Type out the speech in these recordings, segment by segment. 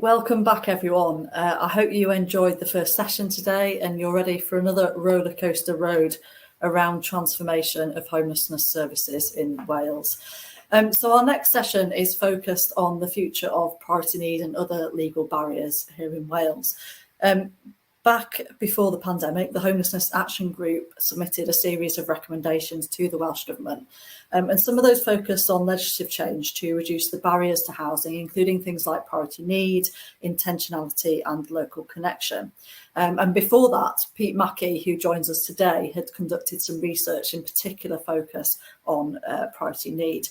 Welcome back, everyone. I hope you enjoyed the first session today and you're ready for another rollercoaster road around transformation of homelessness services in Wales. So our next session is focused on the future of priority need and other legal barriers here in Wales. Back before the pandemic, the Homelessness Action Group submitted a series of recommendations to the Welsh Government. And some of those focused on legislative change to reduce the barriers to housing, including things like priority need, intentionality and local connection. And before that, Pete Mackie, who joins us today, had conducted some research in particular focus on priority need.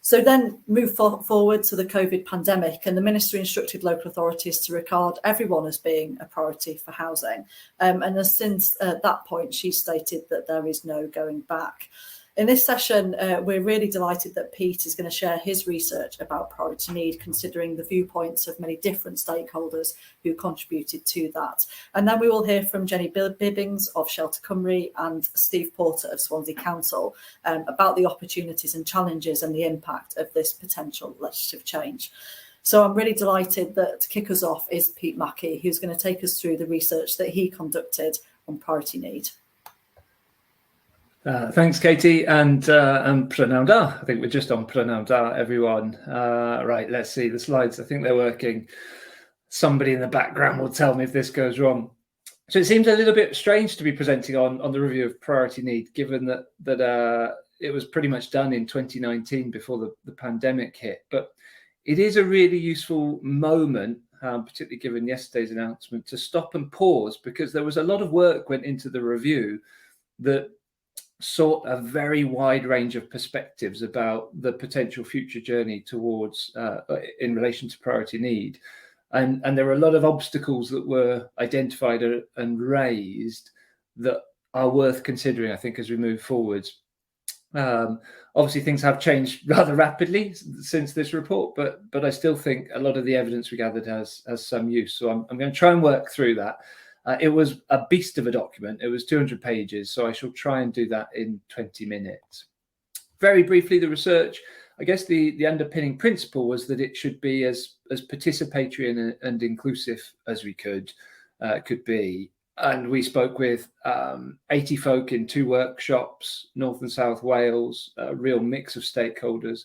So then move forward to the COVID pandemic, and the Ministry instructed local authorities to regard everyone as being a priority for housing. And since that point, she stated that there is no going back. In this session, we're really delighted that Pete is going to share his research about priority need, considering the viewpoints of many different stakeholders who contributed to that. And then we will hear from Jennie Bibbings of Shelter Cymru and Steve Porter of Swansea Council about the opportunities and challenges and the impact of this potential legislative change. So I'm really delighted that to kick us off is Pete Mackie, who's going to take us through the research that he conducted on priority need. Thanks, Katie, and Prynawn da. I think we're just on Prynawn da, everyone. Right, let's see the slides. I think they're working. Somebody in the background will tell me if this goes wrong. So it seems a little bit strange to be presenting on the review of priority need, given that it was pretty much done in 2019 before the pandemic hit. But it is a really useful moment, particularly given yesterday's announcement, to stop and pause, because there was a lot of work went into the review that sought a very wide range of perspectives about the potential future journey towards in relation to priority need. And there are a lot of obstacles that were identified and raised that are worth considering, I think, as we move forwards. Obviously, things have changed rather rapidly since this report, but I still think a lot of the evidence we gathered has some use. So I'm going to try and work through that. It was a beast of a document. It was 200 pages, so I shall try and do that in 20 minutes. Very briefly, the research, I guess the underpinning principle was that it should be as participatory and inclusive as we could be. And we spoke with 80 folk in 2 workshops, North and South Wales, a real mix of stakeholders.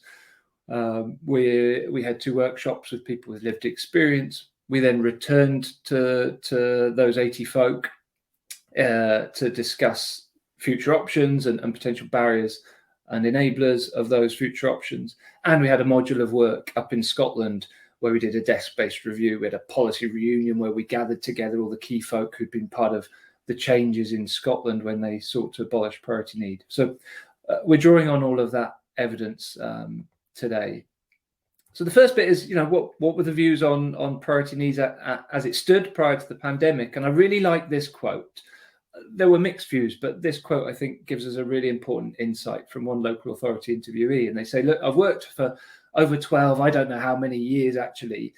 We had 2 workshops with people with lived experience. We then returned to those 80 folk to discuss future options and potential barriers and enablers of those future options. And we had a module of work up in Scotland where we did a desk-based review. We had a policy reunion where we gathered together all the key folk who'd been part of the changes in Scotland when they sought to abolish priority need. So we're drawing on all of that evidence today. So the first bit is, what were the views on priority needs as it stood prior to the pandemic? And I really like this quote. There were mixed views, but this quote, I think, gives us a really important insight from one local authority interviewee. And they say, look, I've worked for over 12, I don't know how many years actually,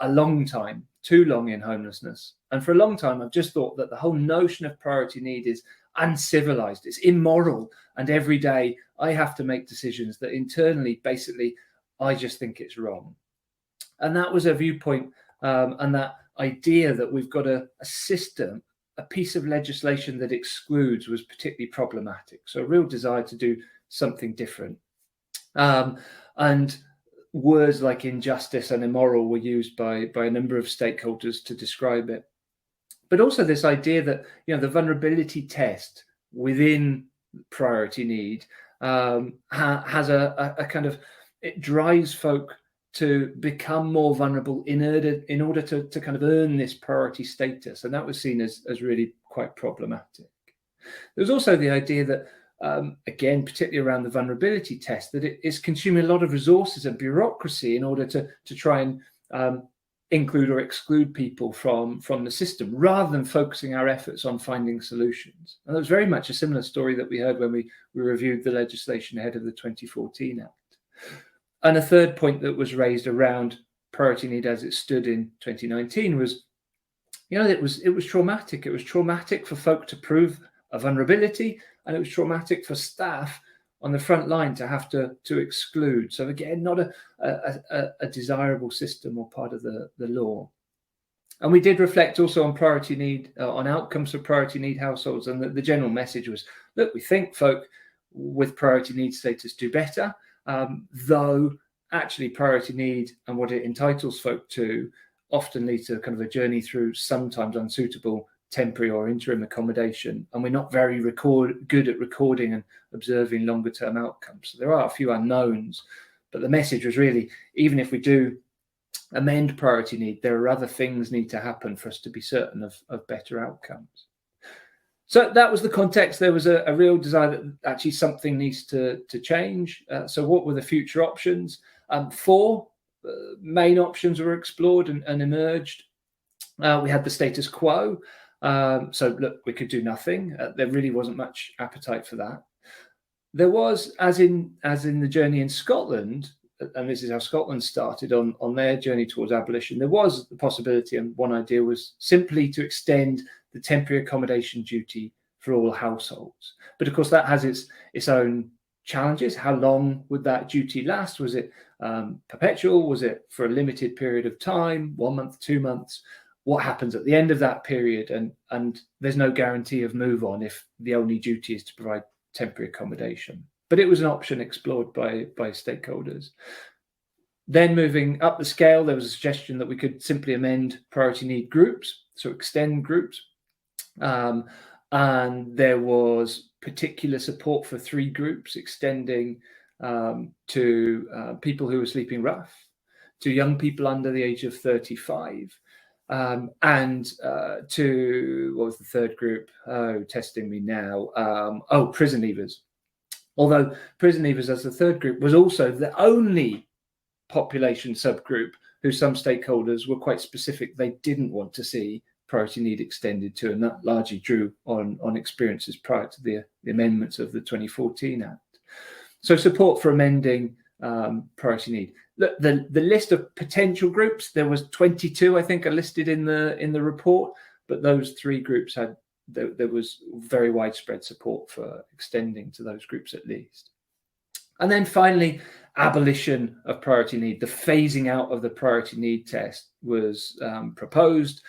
a long time, too long in homelessness. And for a long time, I've just thought that the whole notion of priority need is uncivilized, it's immoral. And every day I have to make decisions that internally, basically, I just think it's wrong. And that was a viewpoint and that idea that we've got a system, a piece of legislation that excludes was particularly problematic. So a real desire to do something different. And words like injustice and immoral were used by a number of stakeholders to describe it. But also this idea that, the vulnerability test within priority need has a kind of, it drives folk to become more vulnerable in order to kind of earn this priority status. And that was seen as really quite problematic. There's also the idea that, again, particularly around the vulnerability test, that it is consuming a lot of resources and bureaucracy in order to try and include or exclude people from the system, rather than focusing our efforts on finding solutions. And that was very much a similar story that we heard when we reviewed the legislation ahead of the 2014 Act. And a third point that was raised around priority need as it stood in 2019 was, it was traumatic. It was traumatic for folk to prove a vulnerability, and it was traumatic for staff on the front line to have to exclude. So again, not a desirable system or part of the law. And we did reflect also on priority need, on outcomes for priority need households. And the general message was, look, we think folk with priority need status do better, though actually priority need and what it entitles folk to often leads to kind of a journey through sometimes unsuitable temporary or interim accommodation. And we're not very good at recording and observing longer term outcomes. So there are a few unknowns, but the message was really, even if we do amend priority need, there are other things need to happen for us to be certain of better outcomes. So that was the context. There was a real desire that actually something needs to change. So what were the future options? 4 main options were explored and emerged. We had the status quo. So look, we could do nothing. There really wasn't much appetite for that. There was, as in the journey in Scotland, and this is how Scotland started on their journey towards abolition, there was the possibility, and one idea was simply to extend the temporary accommodation duty for all households. But of course, that has its own challenges. How long would that duty last? Was it perpetual? Was it for a limited period of time, 1 month, 2 months? What happens at the end of that period? And there's no guarantee of move on if the only duty is to provide temporary accommodation. But it was an option explored by stakeholders. Then moving up the scale, there was a suggestion that we could simply amend priority need groups, so extend groups. And there was particular support for 3 groups, extending to people who were sleeping rough, to young people under the age of 35, and to, what was the third group? Oh, testing me now. Prison leavers. Although prison leavers as the third group was also the only population subgroup who some stakeholders were quite specific they didn't want to see priority need extended to, and that largely drew on experiences prior to the amendments of the 2014 Act. So support for amending priority need. The list of potential groups, there was 22, I think, are listed in the report, but those 3 groups had, there was very widespread support for extending to those groups at least. And then finally, abolition of priority need. The phasing out of the priority need test was proposed.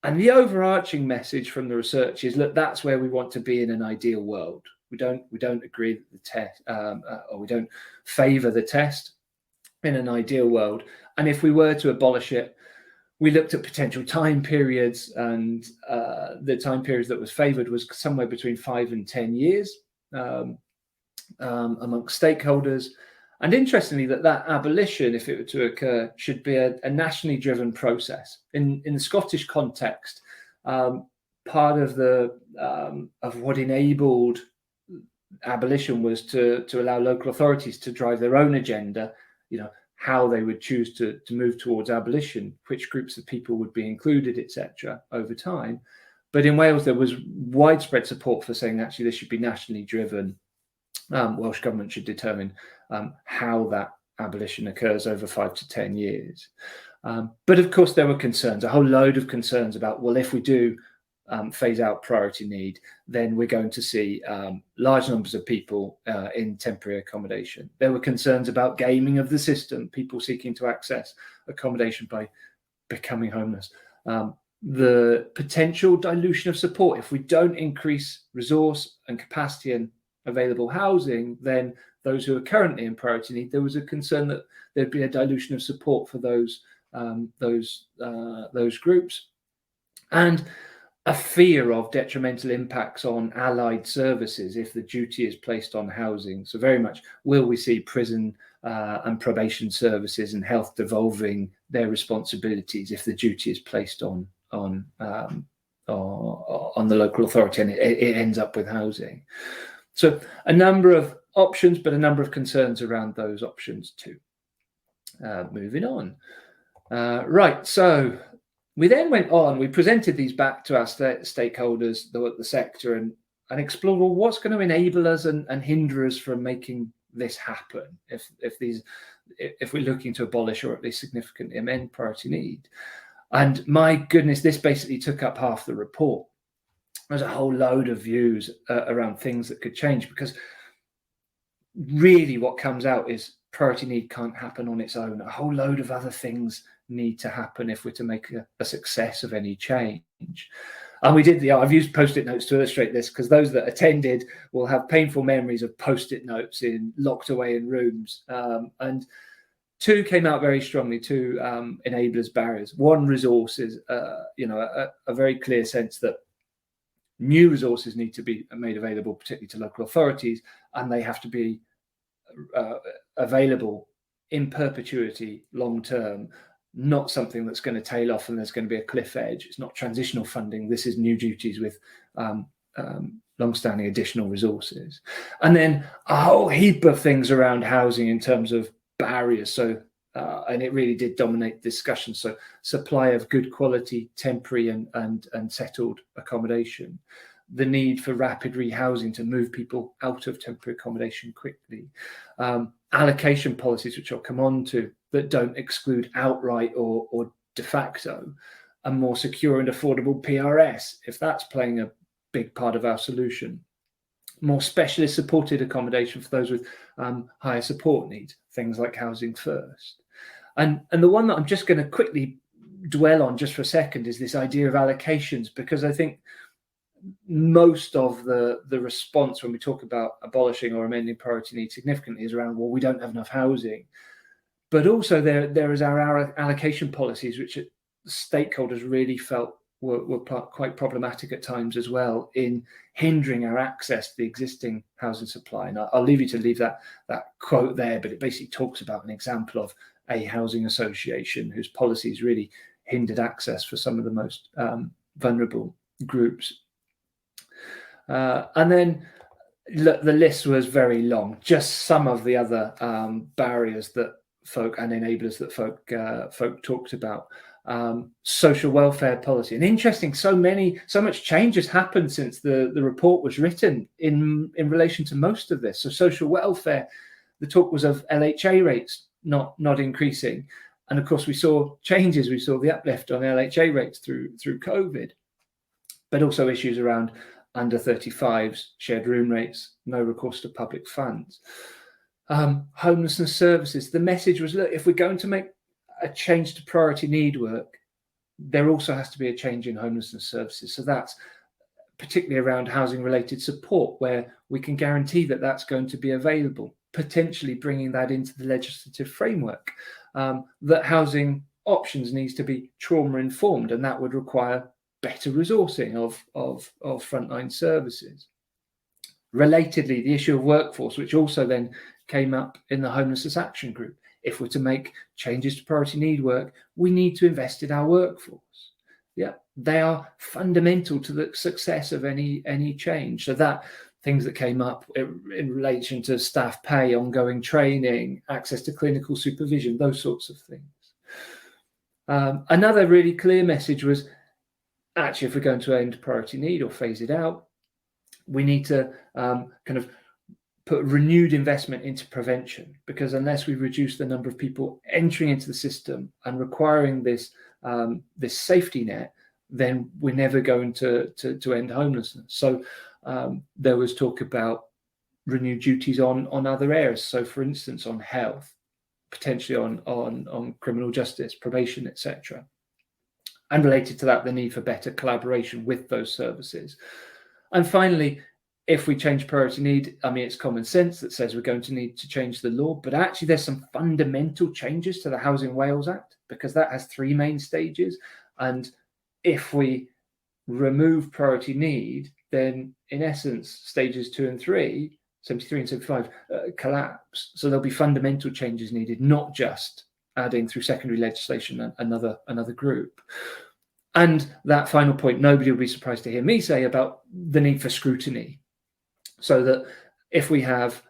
And the overarching message from the research is, look, that's where we want to be in an ideal world. We don't agree that the test, or we don't favour the test in an ideal world. And if we were to abolish it, we looked at potential time periods, and the time periods that was favoured was somewhere between 5 and 10 years amongst stakeholders. And interestingly, that abolition, if it were to occur, should be a nationally driven process. In the Scottish context, part of what enabled abolition was to allow local authorities to drive their own agenda, how they would choose to move towards abolition, which groups of people would be included, etc., over time. But in Wales, there was widespread support for saying actually this should be nationally driven. Welsh Government should determine how that abolition occurs over 5 to 10 years. But of course, there were concerns, a whole load of concerns about, well, if we do phase out priority need, then we're going to see large numbers of people in temporary accommodation. There were concerns about gaming of the system, people seeking to access accommodation by becoming homeless. The potential dilution of support. If we don't increase resource and capacity and available housing, then those who are currently in priority need, there was a concern that there'd be a dilution of support for those groups, and a fear of detrimental impacts on allied services if the duty is placed on housing. So very much, will we see prison and probation services and health devolving their responsibilities if the duty is placed on the local authority and it ends up with housing? So a number of options, but a number of concerns around those options too. Moving on. Right, so we then went on, we presented these back to our stakeholders, the sector, and explored, well, what's going to enable us and hinder us from making this happen if we're looking to abolish or at least significantly amend priority need. And my goodness, this basically took up half the report. There's a whole load of views around things that could change, because really what comes out is priority need can't happen on its own. A whole load of other things need to happen if we're to make a success of any change. And we did I've used post-it notes to illustrate this, because those that attended will have painful memories of post-it notes locked away in rooms. And two came out very strongly, two enablers, barriers. One, resources, a very clear sense that new resources need to be made available, particularly to local authorities, and they have to be available in perpetuity, long term, not something that's going to tail off and there's going to be a cliff edge. It's not transitional funding. This is new duties with long-standing additional resources. And then a whole heap of things around housing in terms of barriers. So, and it really did dominate discussion. So supply of good quality, temporary and settled accommodation, the need for rapid rehousing to move people out of temporary accommodation quickly, allocation policies, which I'll come on to, that don't exclude outright or de facto, a more secure and affordable PRS, if that's playing a big part of our solution, more specialist supported accommodation for those with higher support needs, things like Housing First. And the one that I'm just going to quickly dwell on just for a second is this idea of allocations, because I think most of the response when we talk about abolishing or amending priority needs significantly is around, well, we don't have enough housing. But also there is our allocation policies, which stakeholders really felt were quite problematic at times as well, in hindering our access to the existing housing supply. And I'll leave you to leave that quote there, but it basically talks about an example of a housing association whose policies really hindered access for some of the most vulnerable groups. And then the list was very long, just some of the other barriers that folk and enablers that folk talked about. Social welfare policy, and interesting, so much change has happened since the report was written in relation to most of this. So social welfare, the talk was of LHA rates not increasing, and of course we saw changes. We saw the uplift on LHA rates through COVID, but also issues around under 35s, shared room rates, no recourse to public funds. Homelessness services, the message was, look, if we're going to make a change to priority need work, there also has to be a change in homelessness services. So that's particularly around housing related support, where we can guarantee that that's going to be available, potentially bringing that into the legislative framework, that housing options needs to be trauma informed, and that would require better resourcing of frontline services. Relatedly, the issue of workforce, which also then came up in the Homelessness Action Group. If we're to make changes to priority need work, we need to invest in our workforce. Yeah, they are fundamental to the success of any change. So that things that came up in relation to staff pay, ongoing training, access to clinical supervision, those sorts of things. Another really clear message was, actually, if we're going to end priority need or phase it out, we need to kind of put renewed investment into prevention, because unless we reduce the number of people entering into the system and requiring this safety net, then we're never going to end homelessness. So there was talk about renewed duties on other areas. So, for instance, on health, potentially on criminal justice, probation, etc. And related to that, the need for better collaboration with those services. And finally, if we change priority need, I mean, it's common sense that says we're going to need to change the law, but actually there's some fundamental changes to the Housing Wales Act, because that has three main stages. And if we remove priority need, then in essence, stages 2 and 3, 73 and 75, collapse. So there'll be fundamental changes needed, not just adding through secondary legislation another group. And that final point, nobody will be surprised to hear me say about the need for scrutiny. So that if we have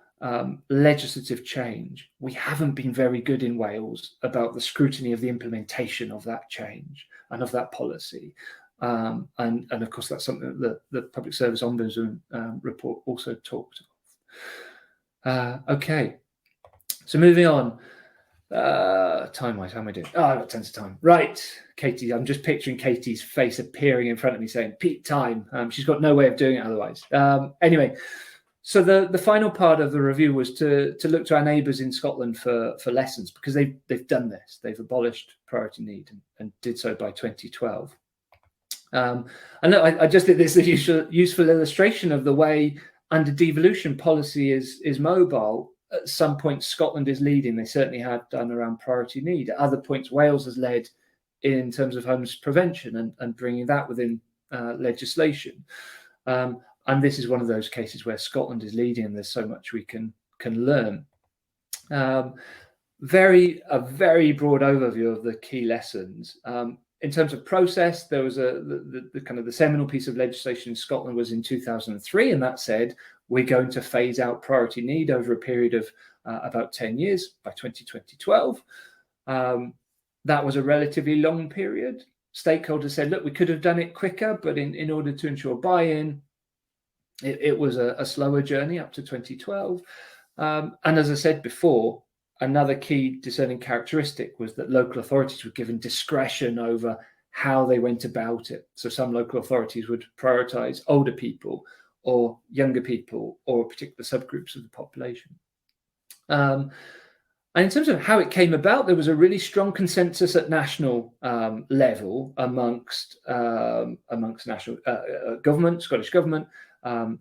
legislative change, we haven't been very good in Wales about the scrutiny of the implementation of that change and of that policy. And of course, that's something that the Public Service Ombudsman report also talked of. Okay, so moving on. Time-wise, how am I doing? Oh, I've got tons of time. Right, Katie, I'm just picturing Katie's face appearing in front of me saying, Pete, time. She's got no way of doing it otherwise. Anyway, So the final part of the review was to look to our neighbours in Scotland for lessons, because they've done this. They've abolished priority need and did so by 2012. And look, I just think this is a useful illustration of the way under devolution policy is mobile. At some points, Scotland is leading. They certainly have done around priority need. At other points, Wales has led in terms of homeless prevention and bringing that within legislation. And this is one of those cases where Scotland is leading, and there's so much we can learn. A very broad overview of the key lessons. In terms of process, there was the kind of the seminal piece of legislation in Scotland was in 2003, and that said we're going to phase out priority need over a period of about 10 years by 2012. That was a relatively long period. Stakeholders said, look, we could have done it quicker, but in order to ensure buy-in, it was a slower journey up to 2012. And as I said before, another key discerning characteristic was that local authorities were given discretion over how they went about it. So some local authorities would prioritise older people or younger people or particular subgroups of the population. And in terms of how it came about, there was a really strong consensus at national level amongst national government, Scottish Government,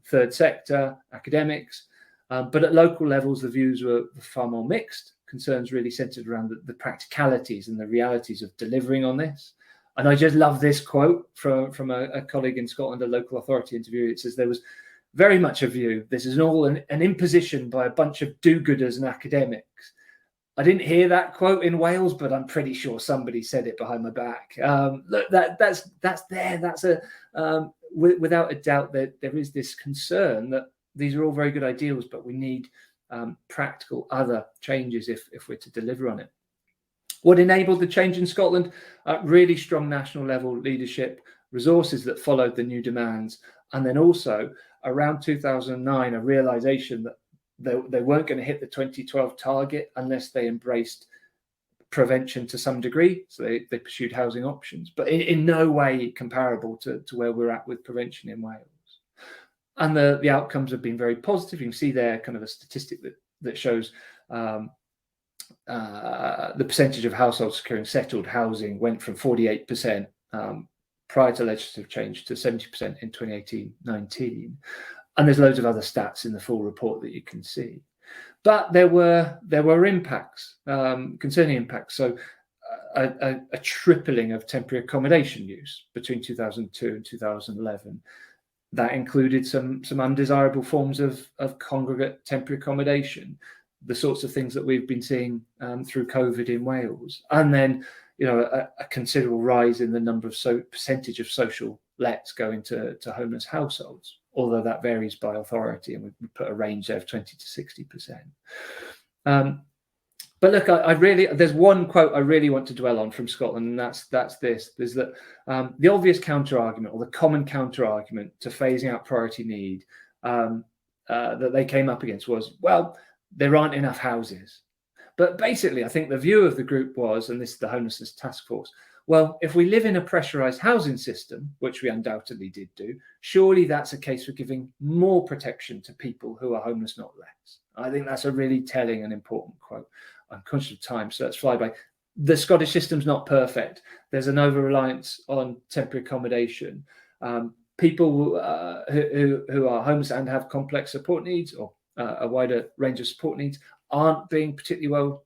third sector, academics. But at local levels, the views were far more mixed. Concerns really centred around the practicalities and the realities of delivering on this. And I just love this quote from a colleague in Scotland, a local authority interview. It says there was very much a view, this is all an imposition by a bunch of do-gooders and academics. I didn't hear that quote in Wales, but I'm pretty sure somebody said it behind my back. Look, that's there. That's without a doubt that there is this concern that these are all very good ideals, but we need practical other changes if we're to deliver on it. What enabled the change in Scotland? Really strong national level leadership, resources that followed the new demands, and then also around 2009, a realization that they weren't going to hit the 2012 target unless they embraced prevention to some degree. So they pursued housing options, but in no way comparable to where we're at with prevention in Wales. And the outcomes have been very positive. You can see there kind of a statistic that shows the percentage of households securing settled housing went from 48% prior to legislative change to 70% in 2018-19. And there's loads of other stats in the full report that you can see. But there were impacts, concerning impacts. So a tripling of temporary accommodation use between 2002 and 2011. That included some undesirable forms of congregate temporary accommodation, the sorts of things that we've been seeing through COVID in Wales. And then, a considerable rise in the number of percentage of social lets going to homeless households, although that varies by authority, and we put a range there of 20 to 60%. But look, there's one quote I really want to dwell on from Scotland, and that's this. There's that the obvious counter-argument, or the common counter-argument to phasing out priority need that they came up against was, well, there aren't enough houses. But basically, I think the view of the group was, and this is the Homelessness Task Force, well, if we live in a pressurised housing system, which we undoubtedly did do, surely that's a case for giving more protection to people who are homeless, not less. I think that's a really telling and important quote. I'm conscious of time, so let's fly by. The Scottish system's not perfect. There's an over-reliance on temporary accommodation. People who are homeless and have complex support needs, or a wider range of support needs, aren't being particularly well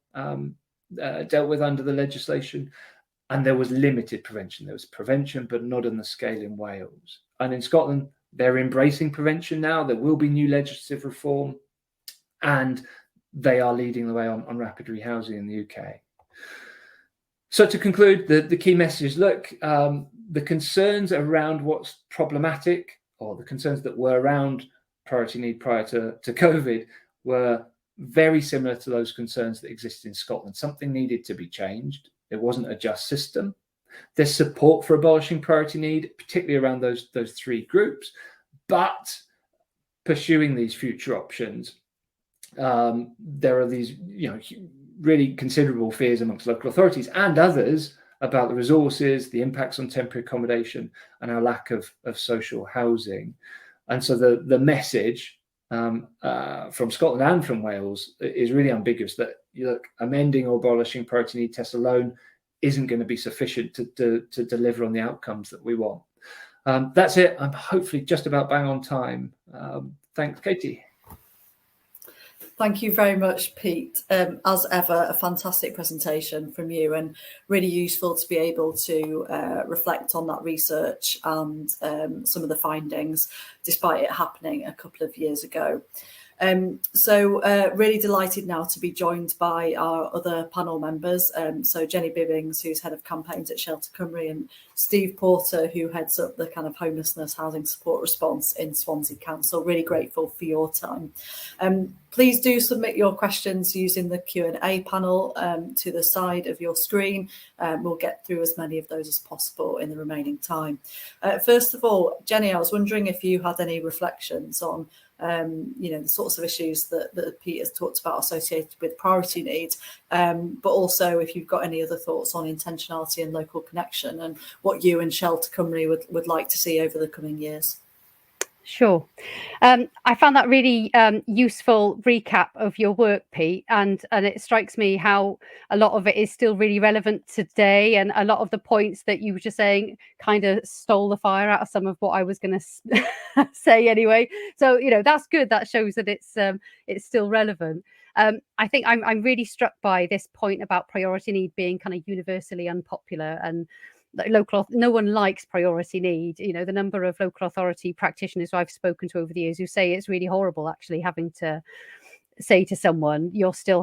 dealt with under the legislation. And there was limited prevention. There was prevention, but not on the scale in Wales. And in Scotland, they're embracing prevention now. There will be new legislative reform, and they are leading the way on rapid rehousing in the UK. So to conclude, the key message is, look, the concerns around what's problematic, or the concerns that were around priority need prior to COVID, were very similar to those concerns that existed in Scotland. Something needed to be changed. It wasn't a just system. There's support for abolishing priority need, particularly around those three groups, but pursuing these future options, there are these really considerable fears amongst local authorities and others about the resources, the impacts on temporary accommodation, and our lack of social housing. And so the message from Scotland and from Wales is really ambiguous, that amending or abolishing priority need tests alone isn't going to be sufficient to deliver on the outcomes that we want. That's it. I'm hopefully just about bang on time. Thanks, Katie. Thank you very much, Pete. As ever, a fantastic presentation from you, and really useful to be able to reflect on that research and some of the findings, despite it happening a couple of years ago. So really delighted now to be joined by our other panel members. So Jennie Bibbings, who's head of campaigns at Shelter Cymru, and Steve Porter, who heads up the kind of homelessness housing support response in Swansea Council. Really grateful for your time. Please do submit your questions using the Q&A panel to the side of your screen. We'll get through as many of those as possible in the remaining time. First of all, Jennie, I was wondering if you had any reflections on the sorts of issues that Pete has talked about associated with priority needs, but also if you've got any other thoughts on intentionality and local connection, and what you and Shelter Cymru would like to see over the coming years. Sure. I found that really useful recap of your work, Pete, and it strikes me how a lot of it is still really relevant today, and a lot of the points that you were just saying kind of stole the fire out of some of what I was going to say anyway. So that's good. That shows that it's still relevant. I think I'm really struck by this point about priority need being kind of universally unpopular, and no one likes priority need. The number of local authority practitioners who I've spoken to over the years who say it's really horrible actually having to say to someone,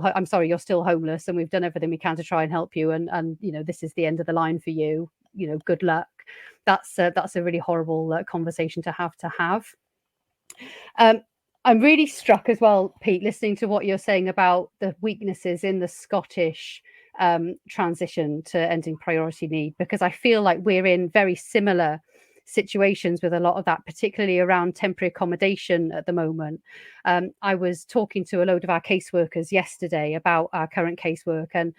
I'm sorry, you're still homeless, and we've done everything we can to try and help you, and this is the end of the line for you, good luck. That's a really horrible conversation to have. I'm really struck as well, Pete, listening to what you're saying about the weaknesses in the Scottish transition to ending priority need, because I feel like we're in very similar situations with a lot of that, particularly around temporary accommodation at the moment. I was talking to a load of our caseworkers yesterday about our current casework, and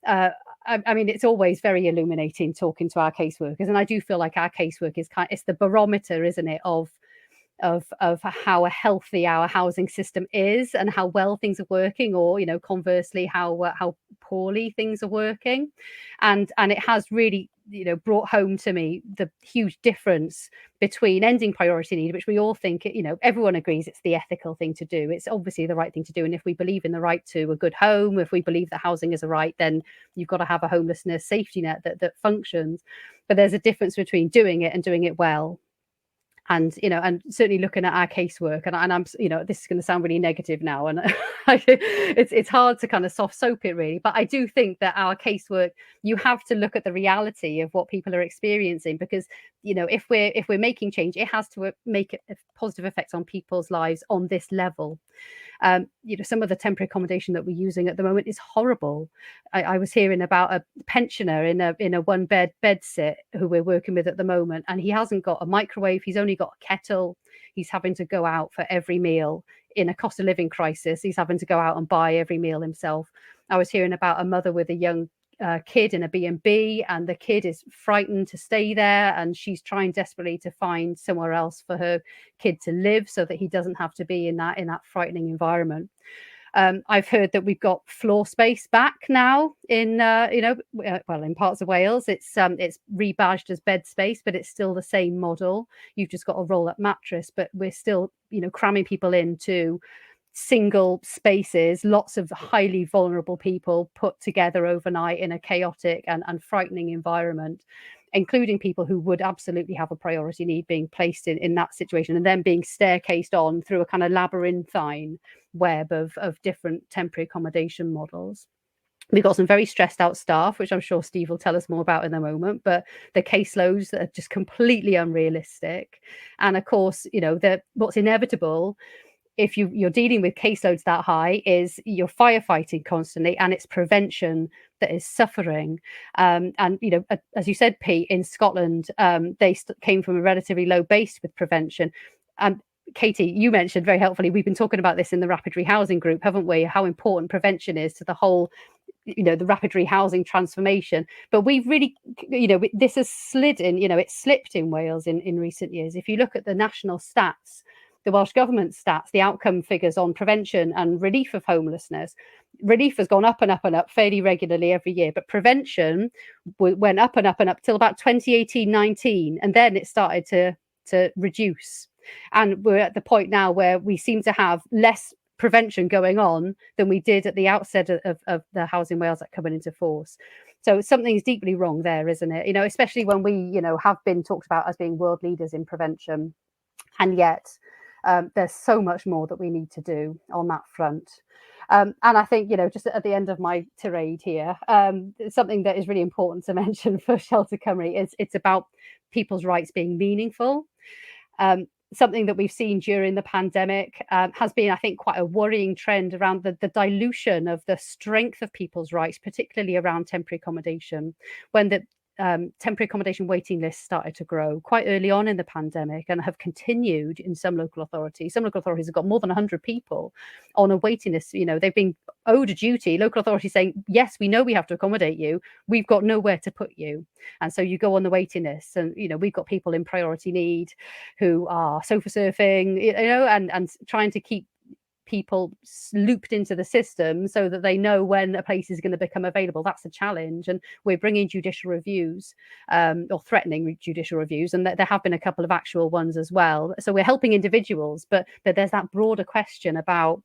I mean, it's always very illuminating talking to our caseworkers, and I do feel like our casework is it's the barometer, isn't it, of how healthy our housing system is and how well things are working, or conversely how poorly things are working, and it has really brought home to me the huge difference between ending priority need, which we all think everyone agrees it's the ethical thing to do, it's obviously the right thing to do, and if we believe in the right to a good home, if we believe that housing is a right, then you've got to have a homelessness safety net that functions. But there's a difference between doing it and doing it well. And and certainly looking at our casework, and I'm this is going to sound really negative now, and it's hard to kind of soft soap it really, but I do think that our casework, you have to look at the reality of what people are experiencing, because if we're making change, it has to make a positive effect on people's lives on this level. Some of the temporary accommodation that we're using at the moment is horrible. I was hearing about a pensioner in a one bed sit who we're working with at the moment, and he hasn't got a microwave, he's only got a kettle, he's having to go out for every meal. In a cost of living crisis, he's having to go out and buy every meal himself. I was hearing about a mother with a young kid in a B&B, and the kid is frightened to stay there, and she's trying desperately to find somewhere else for her kid to live so that he doesn't have to be in that frightening environment. I've heard that we've got floor space back now in in parts of Wales. It's rebadged as bed space, but it's still the same model. You've just got a roll-up mattress, but we're still cramming people into single spaces, lots of highly vulnerable people put together overnight in a chaotic and frightening environment, including people who would absolutely have a priority need being placed in that situation, and then being staircased on through a kind of labyrinthine web of different temporary accommodation models. We've got some very stressed out staff, which I'm sure Steve will tell us more about in a moment, but the caseloads that are just completely unrealistic. And of course, what's inevitable if you're dealing with caseloads that high is you're firefighting constantly, and it's prevention that is suffering. And as you said, Pete, in Scotland, they came from a relatively low base with prevention. And Katie, you mentioned very helpfully, we've been talking about this in the Rapid Rehousing Group, haven't we? How important prevention is to the whole, the rapid rehousing transformation. But we've really, this has slid in, it's slipped in Wales in recent years. If you look at the national stats the Welsh Government stats, the outcome figures on prevention and relief of homelessness, relief has gone up and up and up fairly regularly every year, but prevention went up and up and up till about 2018-19, and then it started to reduce. And we're at the point now where we seem to have less prevention going on than we did at the outset of the Housing Wales Act coming into force. So something's deeply wrong there, isn't it? Especially when we, have been talked about as being world leaders in prevention, and yet there's so much more that we need to do on that front. And I think, just at the end of my tirade here, something that is really important to mention for Shelter Cymru is it's about people's rights being meaningful. Something that we've seen during the pandemic has been, I think, quite a worrying trend around the dilution of the strength of people's rights, particularly around temporary accommodation, when the temporary accommodation waiting lists started to grow quite early on in the pandemic and have continued in some local authorities. Some local authorities have got more than 100 people on a waiting list. They've been owed a duty. Local authorities saying, yes, we know we have to accommodate you. We've got nowhere to put you. And so you go on the waiting list, and, we've got people in priority need who are sofa surfing, and trying to keep people looped into the system so that they know when a place is going to become available. That's a challenge, and we're bringing judicial reviews or threatening judicial reviews, and there have been a couple of actual ones as well. So we're helping individuals, but there's that broader question about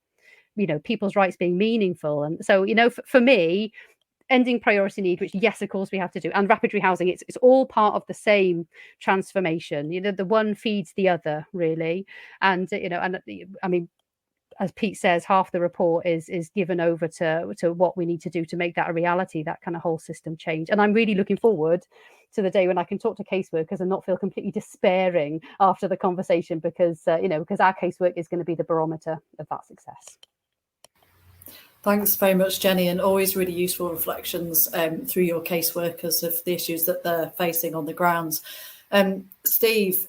people's rights being meaningful. And so for me, ending priority need, which yes, of course we have to do, and rapid rehousing, it's all part of the same transformation. The one feeds the other, really. And I mean, as Pete says, half the report is given over to what we need to do to make that a reality, that kind of whole system change. And I'm really looking forward to the day when I can talk to caseworkers and not feel completely despairing after the conversation, because because our casework is going to be the barometer of that success. Thanks very much, Jennie, and always really useful reflections through your caseworkers of the issues that they're facing on the ground. Steve,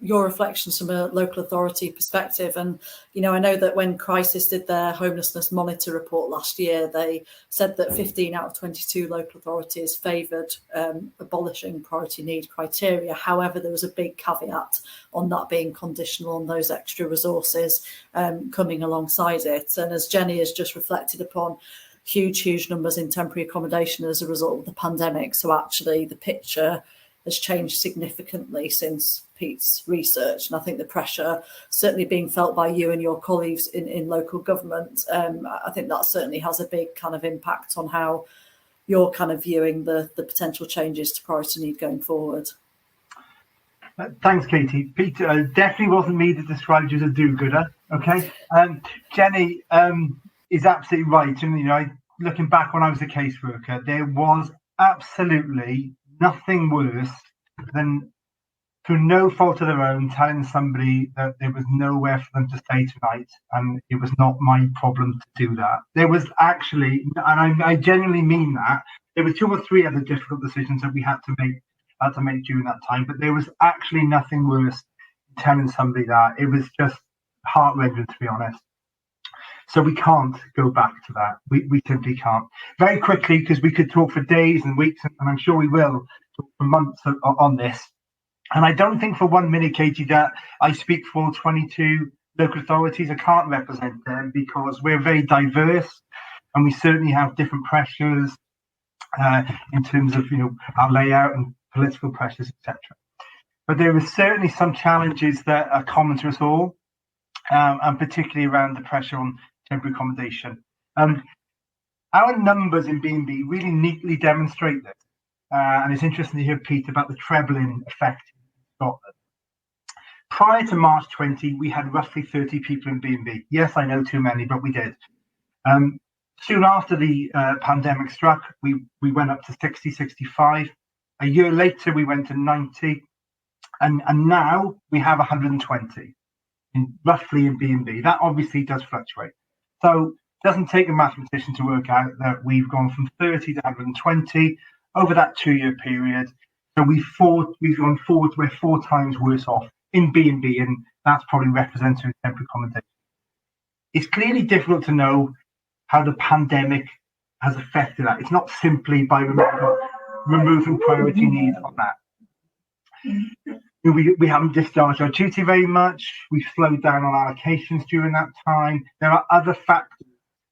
your reflections from a local authority perspective. And, I know that when Crisis did their homelessness monitor report last year, they said that 15 out of 22 local authorities favoured abolishing priority need criteria. However, there was a big caveat on that being conditional on those extra resources coming alongside it. And as Jennie has just reflected upon, huge numbers in temporary accommodation as a result of the pandemic. So actually the picture has changed significantly since Pete's research. And I think the pressure certainly being felt by you and your colleagues in local government, I think that certainly has a big kind of impact on how you're kind of viewing the potential changes to priority need going forward. Thanks, Katie. Pete, definitely wasn't me that described you as a do-gooder, okay? Jennie is absolutely right. And, looking back when I was a caseworker, there was absolutely nothing worse than, through no fault of their own, telling somebody that there was nowhere for them to stay tonight, and it was not my problem to do that. There was actually, and I genuinely mean that, there were 2 or 3 other difficult decisions that we had to make during that time, but there was actually nothing worse than telling somebody that. It was just heart-rending, to be honest. So we can't go back to that. We simply can't. Very quickly, because we could talk for days and weeks, and I'm sure we will talk for months on this. And I don't think for 1 minute, Katie, that I speak for 22 local authorities. I can't represent them because we're very diverse, and we certainly have different pressures in terms of our layout and political pressures, etc. But there are certainly some challenges that are common to us all, and particularly around the pressure on temporary accommodation. Our numbers in B&B really neatly demonstrate this. And it's interesting to hear, Pete, about the trebling effect in Scotland. Prior to March 20, we had roughly 30 people in B&B. Yes, I know too many, but we did. Soon after the pandemic struck, we went up to 60, 65. A year later, we went to 90. And now we have 120, roughly in B&B. That obviously does fluctuate. So it doesn't take a mathematician to work out that we've gone from 30 to 120 over that 2-year period. So we've gone forward, we're 4 times worse off in B&B, and that's probably represented in temporary accommodation. It's clearly difficult to know how the pandemic has affected that. It's not simply by removing priority need on that. We haven't discharged our duty very much. We've slowed down on allocations during that time. There are other factors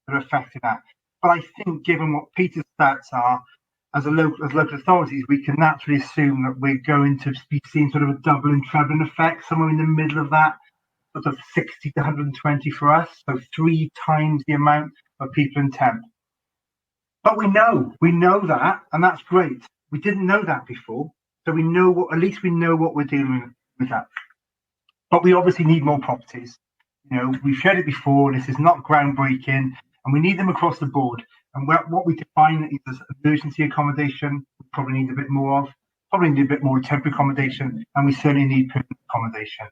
that are affecting that. But I think, given what Peter's stats are, as local authorities, we can naturally assume that we're going to be seeing sort of a double and treble effect, somewhere in the middle of that, sort of 60 to 120 for us, so 3 times the amount of people in temp. But we know that, and that's great. We didn't know that before, so we know at least we know what we're dealing with that. But we obviously need more properties. We've shared it before. This is not groundbreaking, and we need them across the board. And what we define as emergency accommodation, we probably need a bit more of. Probably need a bit more temporary accommodation, and we certainly need permanent accommodation.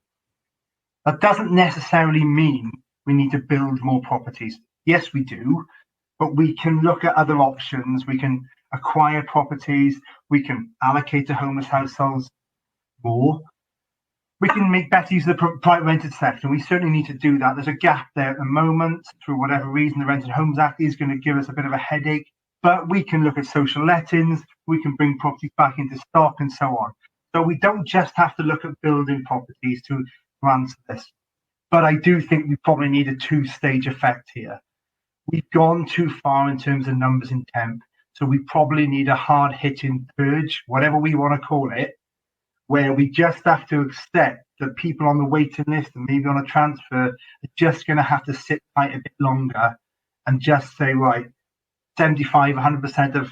That doesn't necessarily mean we need to build more properties. Yes, we do, but we can look at other options. We can acquire properties. We can allocate to homeless households more. We can make better use of the private rented sector. We certainly need to do that. There's a gap there at the moment. Through whatever reason, the Rented Homes Act is going to give us a bit of a headache. But we can look at social lettings. We can bring properties back into stock and so on. So we don't just have to look at building properties to answer this. But I do think we probably need a 2-stage effect here. We've gone too far in terms of numbers in temp. So we probably need a hard-hitting purge, whatever we want to call it, where we just have to accept that people on the waiting list and maybe on a transfer are just going to have to sit tight a bit longer and just say, right, 75, 100% of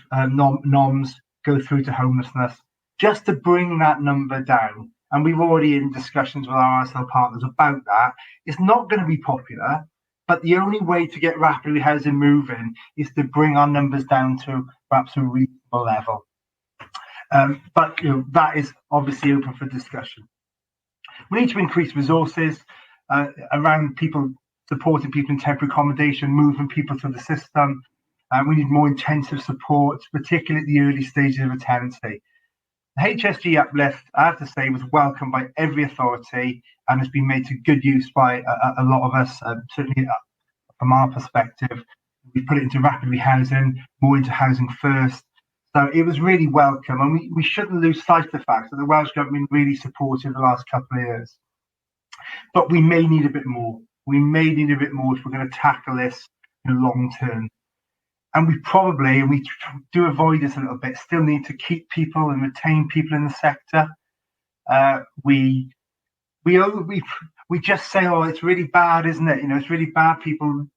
noms go through to homelessness, just to bring that number down. And we've already in discussions with our RSL partners about that. It's not going to be popular, but the only way to get rapidly housing moving is to bring our numbers down to perhaps a reasonable level. But that is obviously open for discussion. We need to increase resources around people, supporting people in temporary accommodation, moving people through the system. We need more intensive support, particularly at the early stages of a tenancy. The HSG uplift, I have to say, was welcomed by every authority and has been made to good use by a lot of us, certainly from our perspective. We put it into rapid rehousing, more into housing first. So it was really welcome, and we shouldn't lose sight of the fact that the Welsh Government really supported the last couple of years. But we may need a bit more. We may need a bit more if we're going to tackle this in the long term. And we probably, and we do avoid this a little bit, still need to keep people and retain people in the sector. We just say, oh, it's really bad, isn't it? It's really bad, people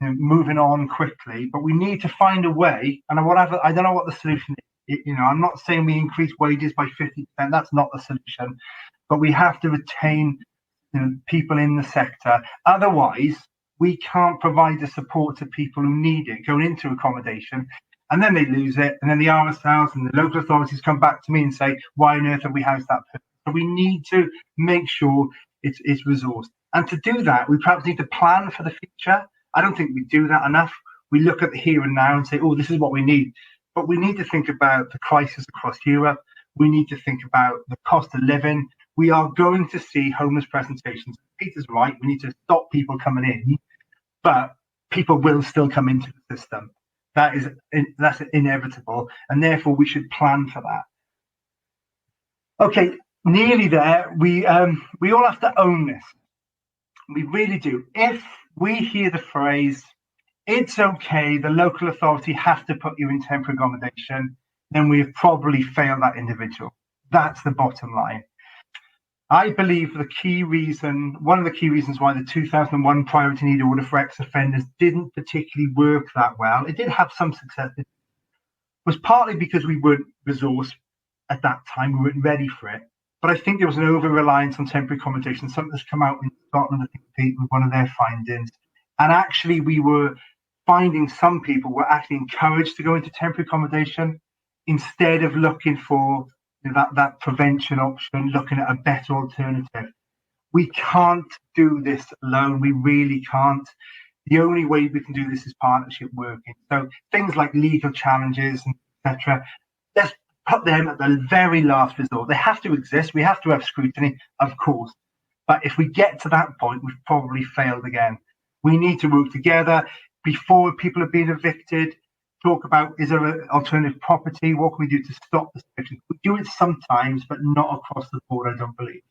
moving on quickly, but we need to find a way. And I don't know what the solution is. I'm not saying we increase wages by 50%. That's not the solution. But we have to retain people in the sector. Otherwise, we can't provide the support to people who need it going into accommodation, and then they lose it. And then the RSLs and the local authorities come back to me and say, why on earth have we housed that person? So we need to make sure it's resourced. And to do that, we perhaps need to plan for the future. I don't think we do that enough. We look at the here and now and say, oh, this is what we need. But we need to think about the crisis across Europe. We need to think about the cost of living. We are going to see homeless presentations. Peter's right. We need to stop people coming in, but people will still come into the system. That's inevitable. And therefore, we should plan for that. Okay, nearly there. We all have to own this. We really do. If we hear the phrase, it's okay, the local authority have to put you in temporary accommodation, then we have probably failed that individual. That's the bottom line. I believe one of the key reasons why the 2001 priority need order for ex-offenders didn't particularly work that well, it did have some success, was partly because we weren't resourced at that time, we weren't ready for it. But I think there was an over-reliance on temporary accommodation, something that's come out in Scotland, I think, Pete, with one of their findings. And actually, we were finding some people were actually encouraged to go into temporary accommodation instead of looking for that prevention option, looking at a better alternative. We can't do this alone. We really can't. The only way we can do this is partnership working. So things like legal challenges, etc. Let's put them at the very last resort. They have to exist. We have to have scrutiny, of course. But if we get to that point, we've probably failed again. We need to work together before people are being evicted. talk about, is there an alternative property? What can we do to stop this? We do it sometimes, but not across the board, I don't believe.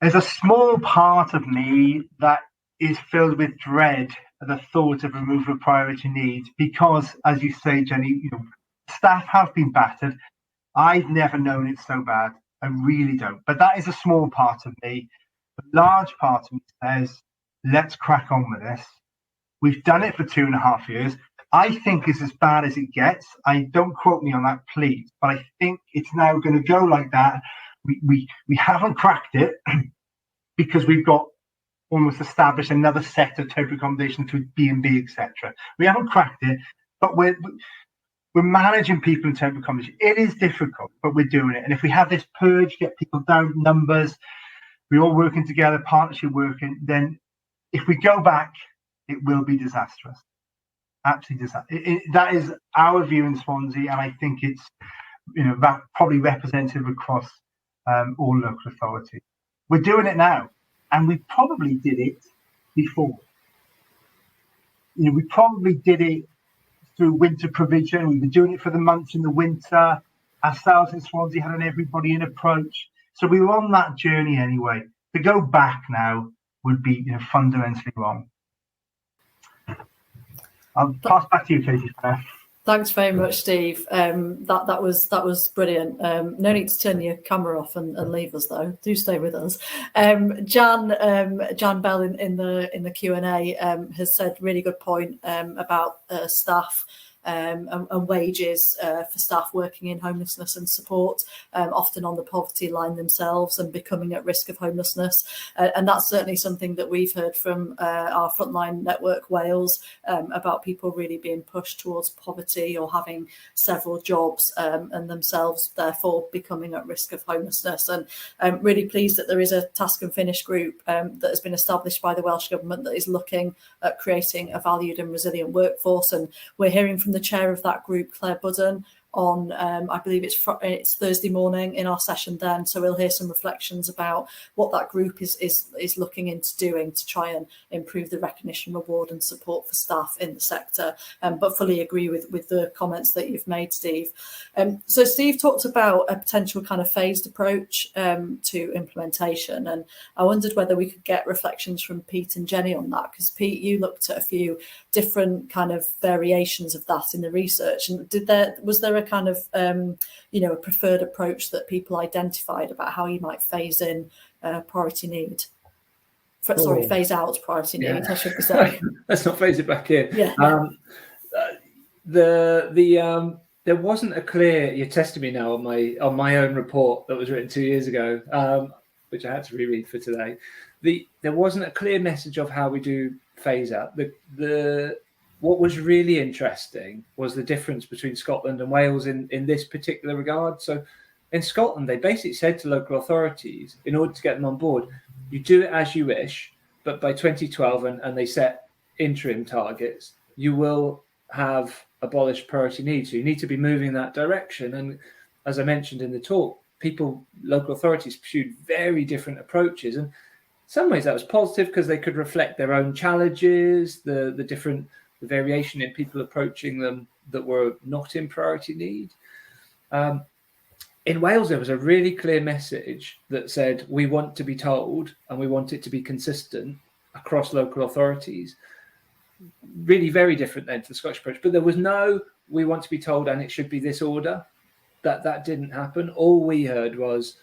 There's a small part of me that is filled with dread at the thought of removal of priority needs because, as you say, Jennie, staff have been battered. I've never known it so bad. I really don't. But that is a small part of me. The large part of me says, let's crack on with this. We've done it for 2.5 years. I think it's as bad as it gets. Don't quote me on that, please. But I think it's now going to go like that. We haven't cracked it because we've got almost established another set of temporary accommodation through B&B, etc. We haven't cracked it, but we're managing people in temporary accommodation. It is difficult, but we're doing it. And if we have this purge, get people down numbers, we're all working together, partnership working, then if we go back, it will be disastrous. Absolutely disastrous. That is our view in Swansea, and I think it's that probably representative across all local authorities. We're doing it now, and we probably did it before. We probably did it through winter provision. We were doing it for the months in the winter. Ourselves in Swansea had an everybody in approach. So we were on that journey anyway. To go back now would be fundamentally wrong. I'll pass back to you, Katie. Thanks very much, Steve. That was brilliant. No need to turn your camera off and leave us though. Do stay with us. Jan Bell in the Q&A has said really good point about staff and wages for staff working in homelessness and support, often on the poverty line themselves and becoming at risk of homelessness. And that's certainly something that we've heard from our frontline network Wales about people really being pushed towards poverty or having several jobs and themselves therefore becoming at risk of homelessness. And I'm really pleased that there is a task and finish group that has been established by the Welsh Government that is looking at creating a valued and resilient workforce. And we're hearing from the chair of that group, Claire Budden, on I believe it's Thursday morning in our session then, so we'll hear some reflections about what that group is looking into doing to try and improve the recognition, reward and support for staff in the sector, but fully agree with the comments that you've made, Steve. So Steve talked about a potential kind of phased approach to implementation, and I wondered whether we could get reflections from Pete and Jennie on that, because Pete, you looked at a few different kind of variations of that in the research, and was there a kind of a preferred approach that people identified about how you might phase in priority need? Phase out priority need, I should be saying. Let's not phase it back in. Yeah. There wasn't a clear. You're testing me now on my own report that was written 2 years ago, which I had to reread for today. There wasn't a clear message of how we do phase out. What was really interesting was the difference between Scotland and Wales in this particular regard. So in Scotland, they basically said to local authorities, in order to get them on board, you do it as you wish, but by 2012, and they set interim targets, you will have abolished priority needs. So you need to be moving in that direction. And as I mentioned in the talk, local authorities pursued very different approaches. And in some ways that was positive because they could reflect their own challenges, the variation in people approaching them that were not in priority need. In Wales, there was a really clear message that said, we want to be told and we want it to be consistent across local authorities. Really very different then to the Scottish approach. But there was no, we want to be told and it should be this order. That didn't happen. All we heard was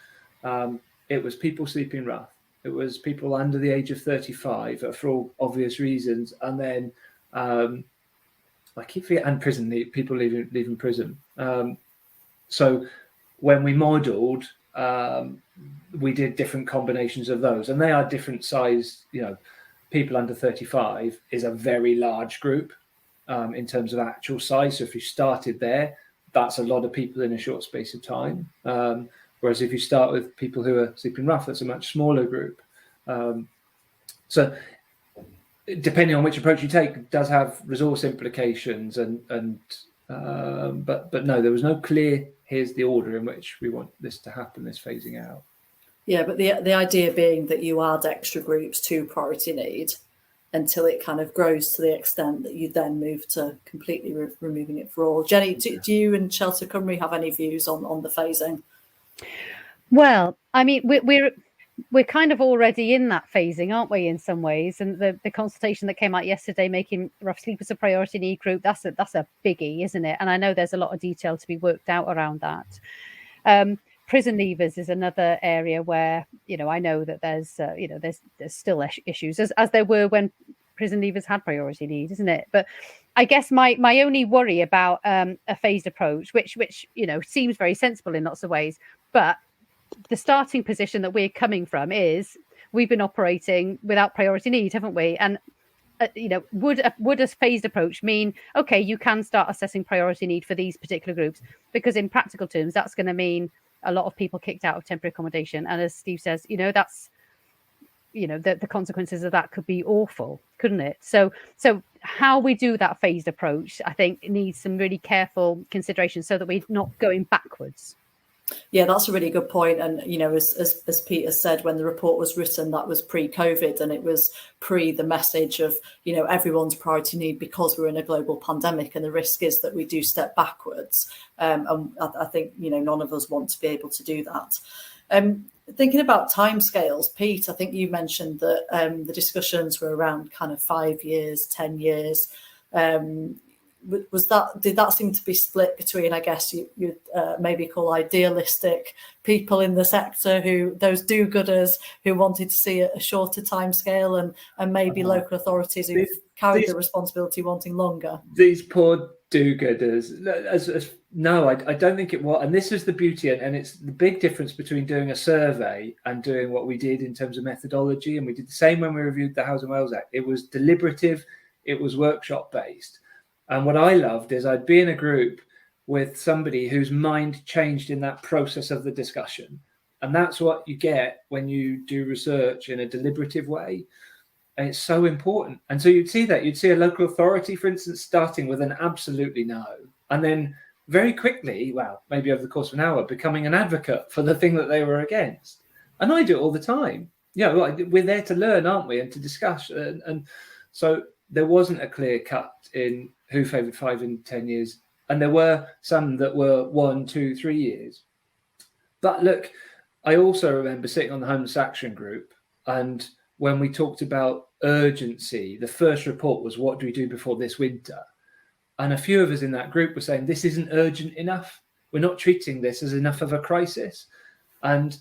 it was people sleeping rough. It was people under the age of 35 for all obvious reasons. And then I keep forgetting, and prison, people leaving prison. So when we modelled, we did different combinations of those, and they are different size. People under 35 is a very large group in terms of actual size. So if you started there, that's a lot of people in a short space of time. Whereas if you start with people who are sleeping rough, that's a much smaller group. So depending on which approach you take, it does have resource implications, but no, there was no clear, here's the order in which we want this to happen, this phasing out. Yeah, but the idea being that you add extra groups to priority need, until it kind of grows to the extent that you then move to completely removing it for all. Jennie, do you and Shelter Cymru have any views on the phasing? Well, I mean, we're kind of already in that phasing, aren't we, in some ways? And the consultation that came out yesterday, making rough sleepers a priority need group, that's a biggie, isn't it? And I know there's a lot of detail to be worked out around that. Prison leavers is another area where, I know that there's still issues, as there were when prison leavers had priority need, isn't it? But I guess my only worry about a phased approach, which seems very sensible in lots of ways, but the starting position that we're coming from is we've been operating without priority need, haven't we? And would a phased approach mean, okay, you can start assessing priority need for these particular groups? Because in practical terms, that's going to mean a lot of people kicked out of temporary accommodation. And as Steve says, that's, the consequences of that could be awful, couldn't it? So how we do that phased approach, I think, needs some really careful consideration so that we're not going backwards. Yeah, that's a really good point. And, as Peter said, when the report was written, that was pre-COVID, and it was pre the message of, everyone's priority need because we're in a global pandemic, and the risk is that we do step backwards. And I think, none of us want to be able to do that. Thinking about timescales, Pete, I think you mentioned that the discussions were around kind of 5 years, 10 years. Did that seem to be split between, I guess you maybe call idealistic people in the sector, those do-gooders who wanted to see a shorter timescale, and maybe local authorities who've carried the responsibility wanting longer? These poor do-gooders. No, I don't think it was. And this is the beauty, and it's the big difference between doing a survey and doing what we did in terms of methodology. And we did the same when we reviewed the Housing Wales Act. It was deliberative, it was workshop-based. And what I loved is I'd be in a group with somebody whose mind changed in that process of the discussion. And that's what you get when you do research in a deliberative way. And it's so important. And so you'd see a local authority, for instance, starting with an absolutely no. And then very quickly, well, maybe over the course of an hour, becoming an advocate for the thing that they were against. And I do it all the time. We're there to learn, aren't we? And to discuss. And so there wasn't a clear cut in who favoured 5 and 10 years. And there were some that were 1, 2, 3 years. But look, I also remember sitting on the Homelessness Action Group, and when we talked about urgency, the first report was, what do we do before this winter? And a few of us in that group were saying, this isn't urgent enough. We're not treating this as enough of a crisis. And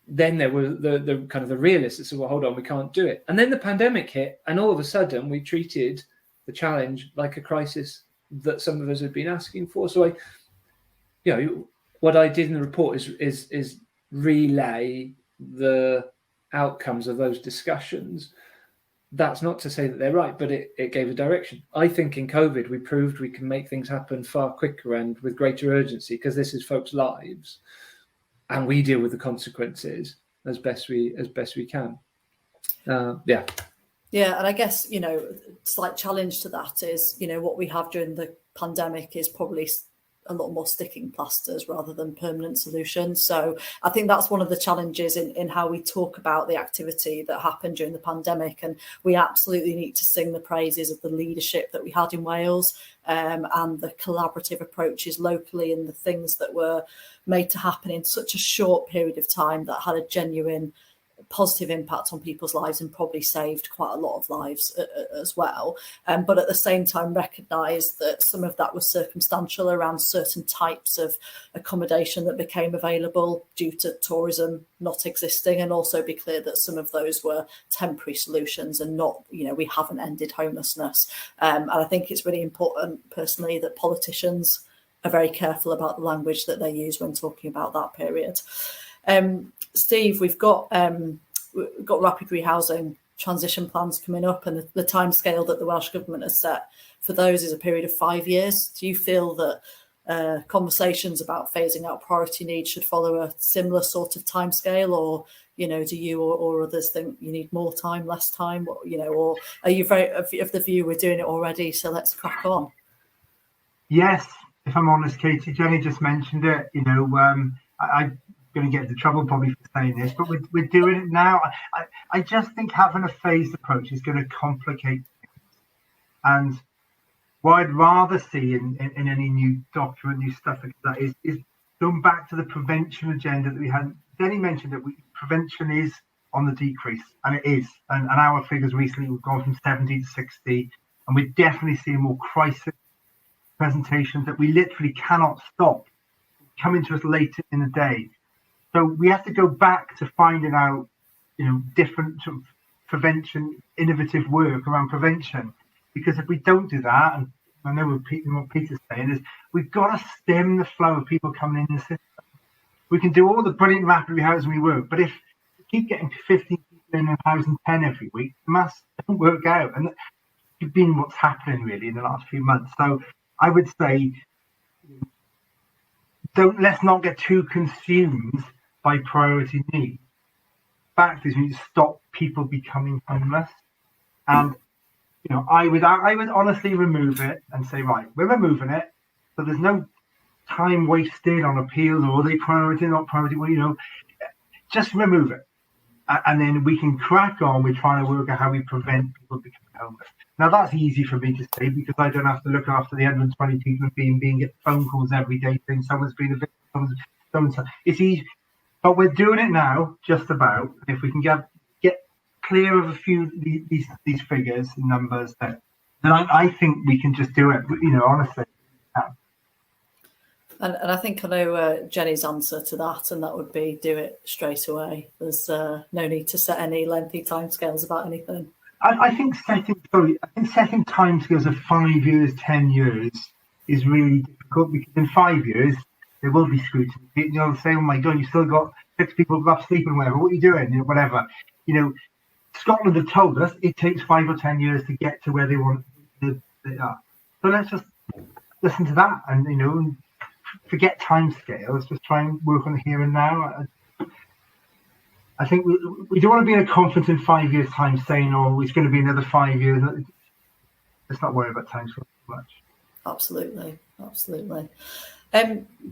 then there were the kind of the realists that said, well, hold on, we can't do it. And then the pandemic hit, and all of a sudden we treated the challenge like a crisis that some of us had been asking for. So what I did in the report is relay the outcomes of those discussions. That's not to say that they're right, but it gave a direction. I think in COVID we proved we can make things happen far quicker and with greater urgency, because this is folks' lives, and we deal with the consequences as best we can. Yeah, and I guess, slight challenge to that is, what we have during the pandemic is probably a lot more sticking plasters rather than permanent solutions. So I think that's one of the challenges in how we talk about the activity that happened during the pandemic. And we absolutely need to sing the praises of the leadership that we had in Wales, and the collaborative approaches locally, and the things that were made to happen in such a short period of time that had a genuine positive impact on people's lives, and probably saved quite a lot of lives as well. But at the same time, recognise that some of that was circumstantial around certain types of accommodation that became available due to tourism not existing, and also be clear that some of those were temporary solutions and not, we haven't ended homelessness. And I think it's really important personally that politicians are very careful about the language that they use when talking about that period. Steve, we've got rapid rehousing transition plans coming up, and the timescale that the Welsh Government has set for those is a period of 5 years. Do you feel that conversations about phasing out priority needs should follow a similar sort of timescale, or do you or others think you need more time, less time, or are you very of the view we're doing it already, so let's crack on? Yes, if I'm honest, Katie, Jennie just mentioned it. I going to get into trouble probably for saying this, but we're doing it now. I just think having a phased approach is going to complicate things. And what I'd rather see in any new document, new stuff like that, is going back to the prevention agenda that we had. Jennie mentioned that prevention is on the decrease, and it is. And our figures recently, we've gone from 70 to 60, and we're definitely seeing more crisis presentations that we literally cannot stop coming to us later in the day. So we have to go back to finding out, different sort of prevention, innovative work around prevention. Because if we don't do that, and I know what Peter's saying is, we've got to stem the flow of people coming in the system. We can do all the brilliant rapid rehousing we work, but if we keep getting 15 people in and housing 10 every week, the maths don't work out. And that's been what's happening really in the last few months. So I would say, let's not get too consumed by priority need. Fact is, we need to stop people becoming homeless. And I would honestly remove it and say, right, we're removing it, so there's no time wasted on appeals or are they priority, not priority. Well, just remove it, and then we can crack on with trying to work out how we prevent people becoming homeless. Now that's easy for me to say because I don't have to look after the 120 people being get phone calls every day saying someone's been a victim. It's easy, but we're doing it now. Just about. If we can get clear of a few these figures and numbers, then I think we can just do it. Honestly. And I think I know Jennie's answer to that, and that would be do it straight away. There's no need to set any lengthy timescales about anything. I think setting timescales of 5 years, 10 years is really difficult because in 5 years there will be scrutiny. Say, oh my God, you still got 6 people rough sleeping, whatever. What are you doing? Whatever. Scotland have told us it takes 5 or 10 years to get to where they want they are. So let's just listen to that and forget timescales. Just try and work on the here and now. I think we don't want to be in a conference in 5 years' time saying, "Oh, it's going to be another 5 years." Let's not worry about timescales too much. Absolutely.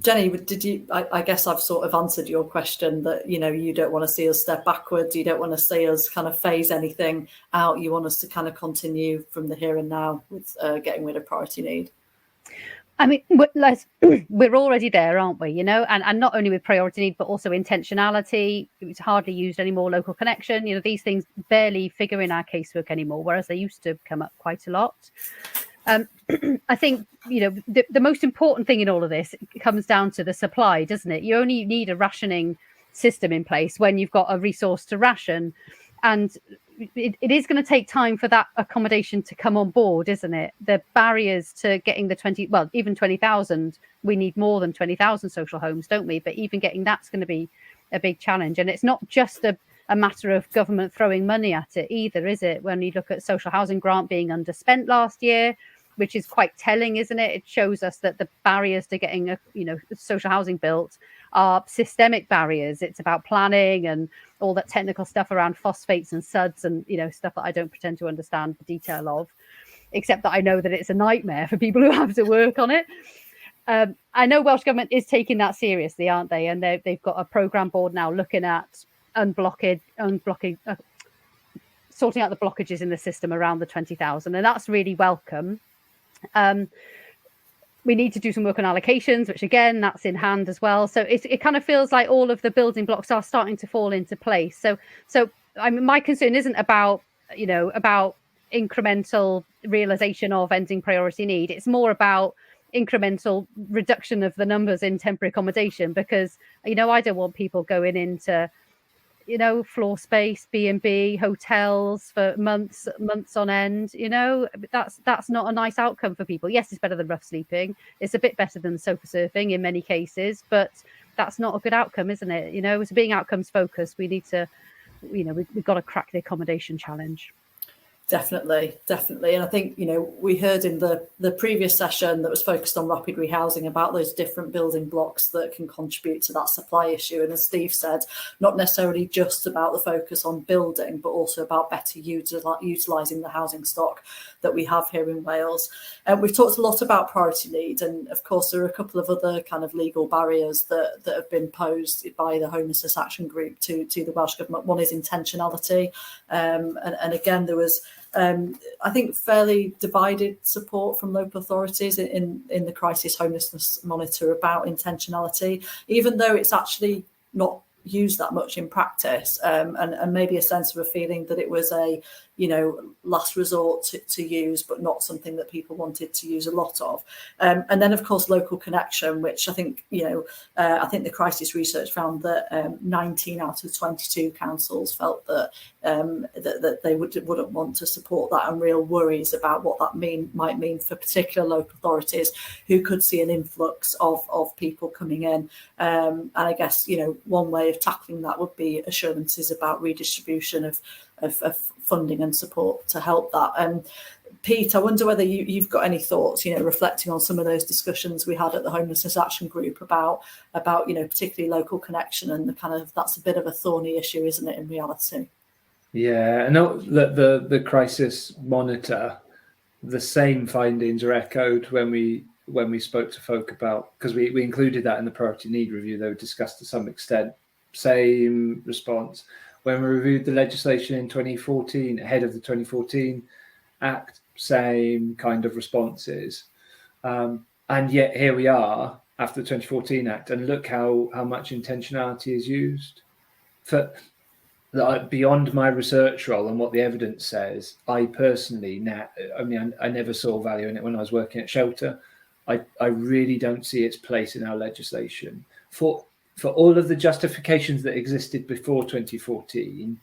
Jennie, did you? I guess I've sort of answered your question that you don't want to see us step backwards. You don't want to see us kind of phase anything out. You want us to kind of continue from the here and now with getting rid of priority need. I mean, we're already there, aren't we? And not only with priority need, but also intentionality. It's hardly used anymore. Local connection. These things barely figure in our casework anymore, whereas they used to come up quite a lot. I think, the most important thing in all of this comes down to the supply, doesn't it? You only need a rationing system in place when you've got a resource to ration. And it is going to take time for that accommodation to come on board, isn't it? The barriers to getting the even 20,000, we need more than 20,000 social homes, don't we? But even getting that's going to be a big challenge. And it's not just a matter of government throwing money at it either, is it? When you look at social housing grant being underspent last year, which is quite telling, isn't it? It shows us that the barriers to getting social housing built are systemic barriers. It's about planning and all that technical stuff around phosphates and suds and stuff that I don't pretend to understand the detail of, except that I know that it's a nightmare for people who have to work on it. I know Welsh Government is taking that seriously, aren't they? And they've got a programme board now looking at unblocking, sorting out the blockages in the system around the 20,000, and that's really welcome. We need to do some work on allocations, which again, that's in hand as well. So it kind of feels like all of the building blocks are starting to fall into place. So I mean, my concern isn't about incremental realization of ending priority need. It's more about incremental reduction of the numbers in temporary accommodation, because I don't want people going into floor space, B&B, hotels for months on end. That's not a nice outcome for people. Yes, it's better than rough sleeping. It's a bit better than sofa surfing in many cases, but that's not a good outcome, isn't it? So being outcomes focused, we need to, we've got to crack the accommodation challenge. Definitely. And I think, we heard in the previous session that was focused on rapid rehousing about those different building blocks that can contribute to that supply issue. And as Steve said, not necessarily just about the focus on building, but also about better utilising the housing stock that we have here in Wales. And we've talked a lot about priority need. And of course, there are a couple of other kind of legal barriers that have been posed by the Homelessness Action Group to the Welsh Government. One is intentionality. And again, there was I think fairly divided support from local authorities in the crisis homelessness monitor about intentionality, even though it's actually not used that much in practice, and maybe a sense of a feeling that it was a last resort to use, but not something that people wanted to use a lot of. And then of course local connection, which I think I think the crisis research found that 19 out of 22 councils felt that that they wouldn't want to support that, and real worries about what that might mean for particular local authorities who could see an influx of people coming in. And I guess one way of tackling that would be assurances about redistribution of funding and support to help that. Pete, I wonder whether you've got any thoughts, reflecting on some of those discussions we had at the Homelessness Action Group about particularly local connection, and the kind of, that's a bit of a thorny issue, isn't it, in reality? Yeah, no, the crisis monitor, the same findings are echoed when we spoke to folk about, because we included that in the priority need review. They were discussed to some extent. Same response. When we reviewed the legislation in 2014, ahead of the 2014 Act, same kind of responses. And yet here we are after the 2014 Act, and look how much intentionality is used. Beyond my research role and what the evidence says, I personally, I never saw value in it when I was working at Shelter. I really don't see its place in our legislation. For all of the justifications that existed before 2014,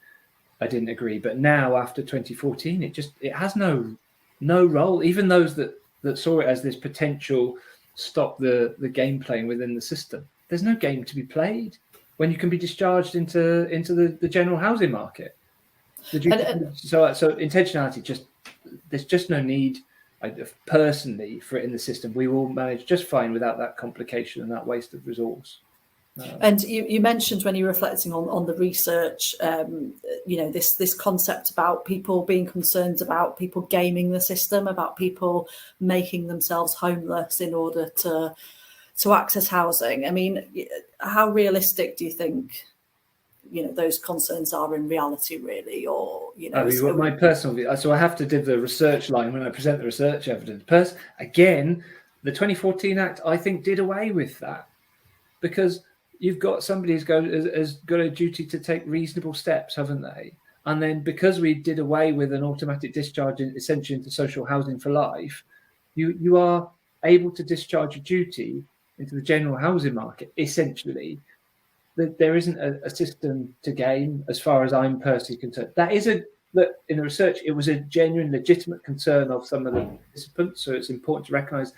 I didn't agree. But now, after 2014, it has no role. Even those that saw it as this potential stop the game playing within the system. There's no game to be played when you can be discharged into the general housing market. So intentionality, there's just no need, personally, for it in the system. We will manage just fine without that complication and that waste of resource. And you mentioned, when you're reflecting on the research, this concept about people being concerned about people gaming the system, about people making themselves homeless in order to access housing. I mean, how realistic do you think those concerns are in reality, really? Or my personal view. So I have to do the research line when I present the research evidence. Again, the 2014 Act, I think, did away with that, because you've got somebody has got a duty to take reasonable steps, haven't they? And then because we did away with an automatic discharge essentially into social housing for life, you are able to discharge your duty into the general housing market, essentially. There isn't a system to game, as far as I'm personally concerned. That is in the research, it was a genuine, legitimate concern of some of the participants. So it's important to recognise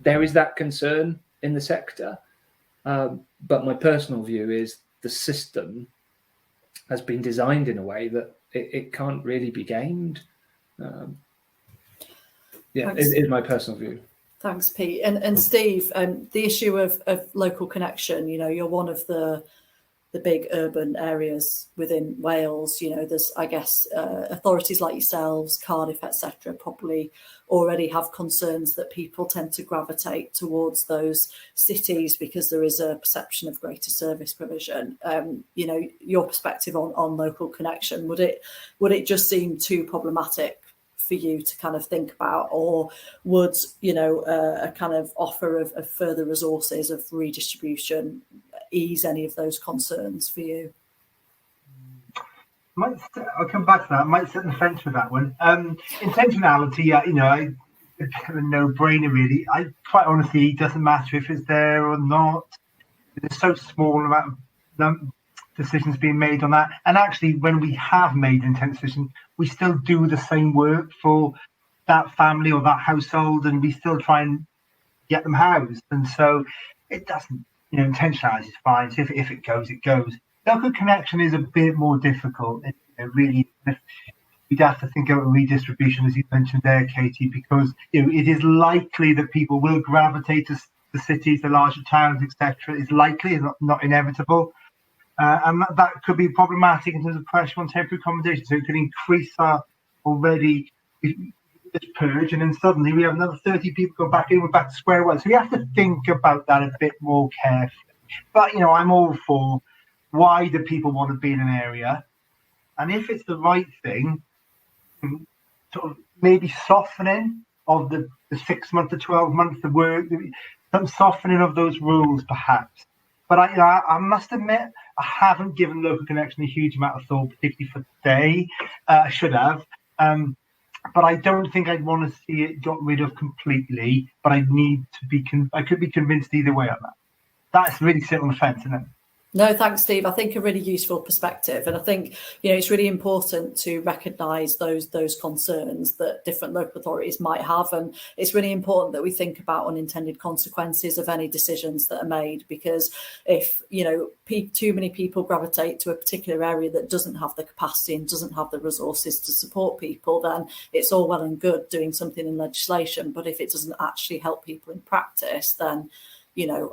there is that concern in the sector. But my personal view is the system has been designed in a way that it can't really be gamed. It is my personal view. Thanks, Pete. And Steve, the issue of local connection, you're one of the big urban areas within Wales. There's, I guess, authorities like yourselves, Cardiff, etc., probably already have concerns that people tend to gravitate towards those cities because there is a perception of greater service provision. Your perspective on local connection, would it just seem too problematic for you to kind of think about, or would a kind of offer of further resources, of redistribution, ease any of those concerns for you? I'll come back to that. I might sit on the fence with that one. Intentionality, it's kind of a no-brainer, really. Quite honestly, it doesn't matter if it's there or not. There's so small amount of decisions being made on that. And actually, when we have made intent decisions, we still do the same work for that family or that household, and we still try and get them housed. And so it doesn't, intentionality is fine. So if it goes, it goes. Local connection is a bit more difficult. It really, we'd have to think about redistribution, as you mentioned there, Katie, because it is likely that people will gravitate to the cities, the larger towns, etc. It's likely, it's not inevitable. And that could be problematic in terms of pressure on temporary accommodation. So it could increase our already this purge, and then suddenly we have another 30 people go back in, we're back to square one. So we have to think about that a bit more carefully. But, I'm all for, why do people want to be in an area? And if it's the right thing, sort of maybe softening of the 6 months to 12 months, the work, some softening of those rules, perhaps. But I must admit, I haven't given Local Connection a huge amount of thought, particularly for today. I should have. But I don't think I'd want to see it got rid of completely. But I need to be. I could be convinced either way on that. That's really sitting on the fence, isn't it? No, thanks, Steve. I think a really useful perspective, and I think it's really important to recognise those concerns that different local authorities might have, and it's really important that we think about unintended consequences of any decisions that are made. Because if too many people gravitate to a particular area that doesn't have the capacity and doesn't have the resources to support people, then it's all well and good doing something in legislation, but if it doesn't actually help people in practice, then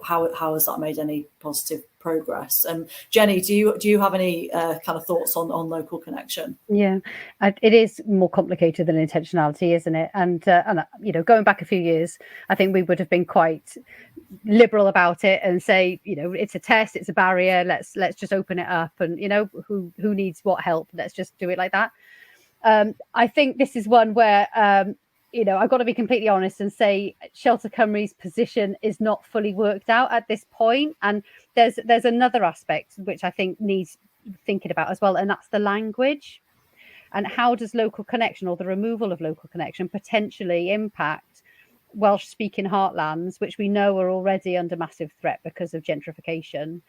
how has that made any positive progress? And Jennie, do you have any kind of thoughts on Local Connection? Yeah, it is more complicated than intentionality, isn't it? And going back a few years, I think we would have been quite liberal about it and say, it's a test, it's a barrier. Let's just open it up, and who needs what help? Let's just do it like that. I think this is one where I've got to be completely honest and say Shelter Cymru's position is not fully worked out at this point. And there's another aspect which I think needs thinking about as well, and that's the language. And how does Local Connection, or the removal of Local Connection, potentially impact Welsh-speaking heartlands, which we know are already under massive threat because of gentrification?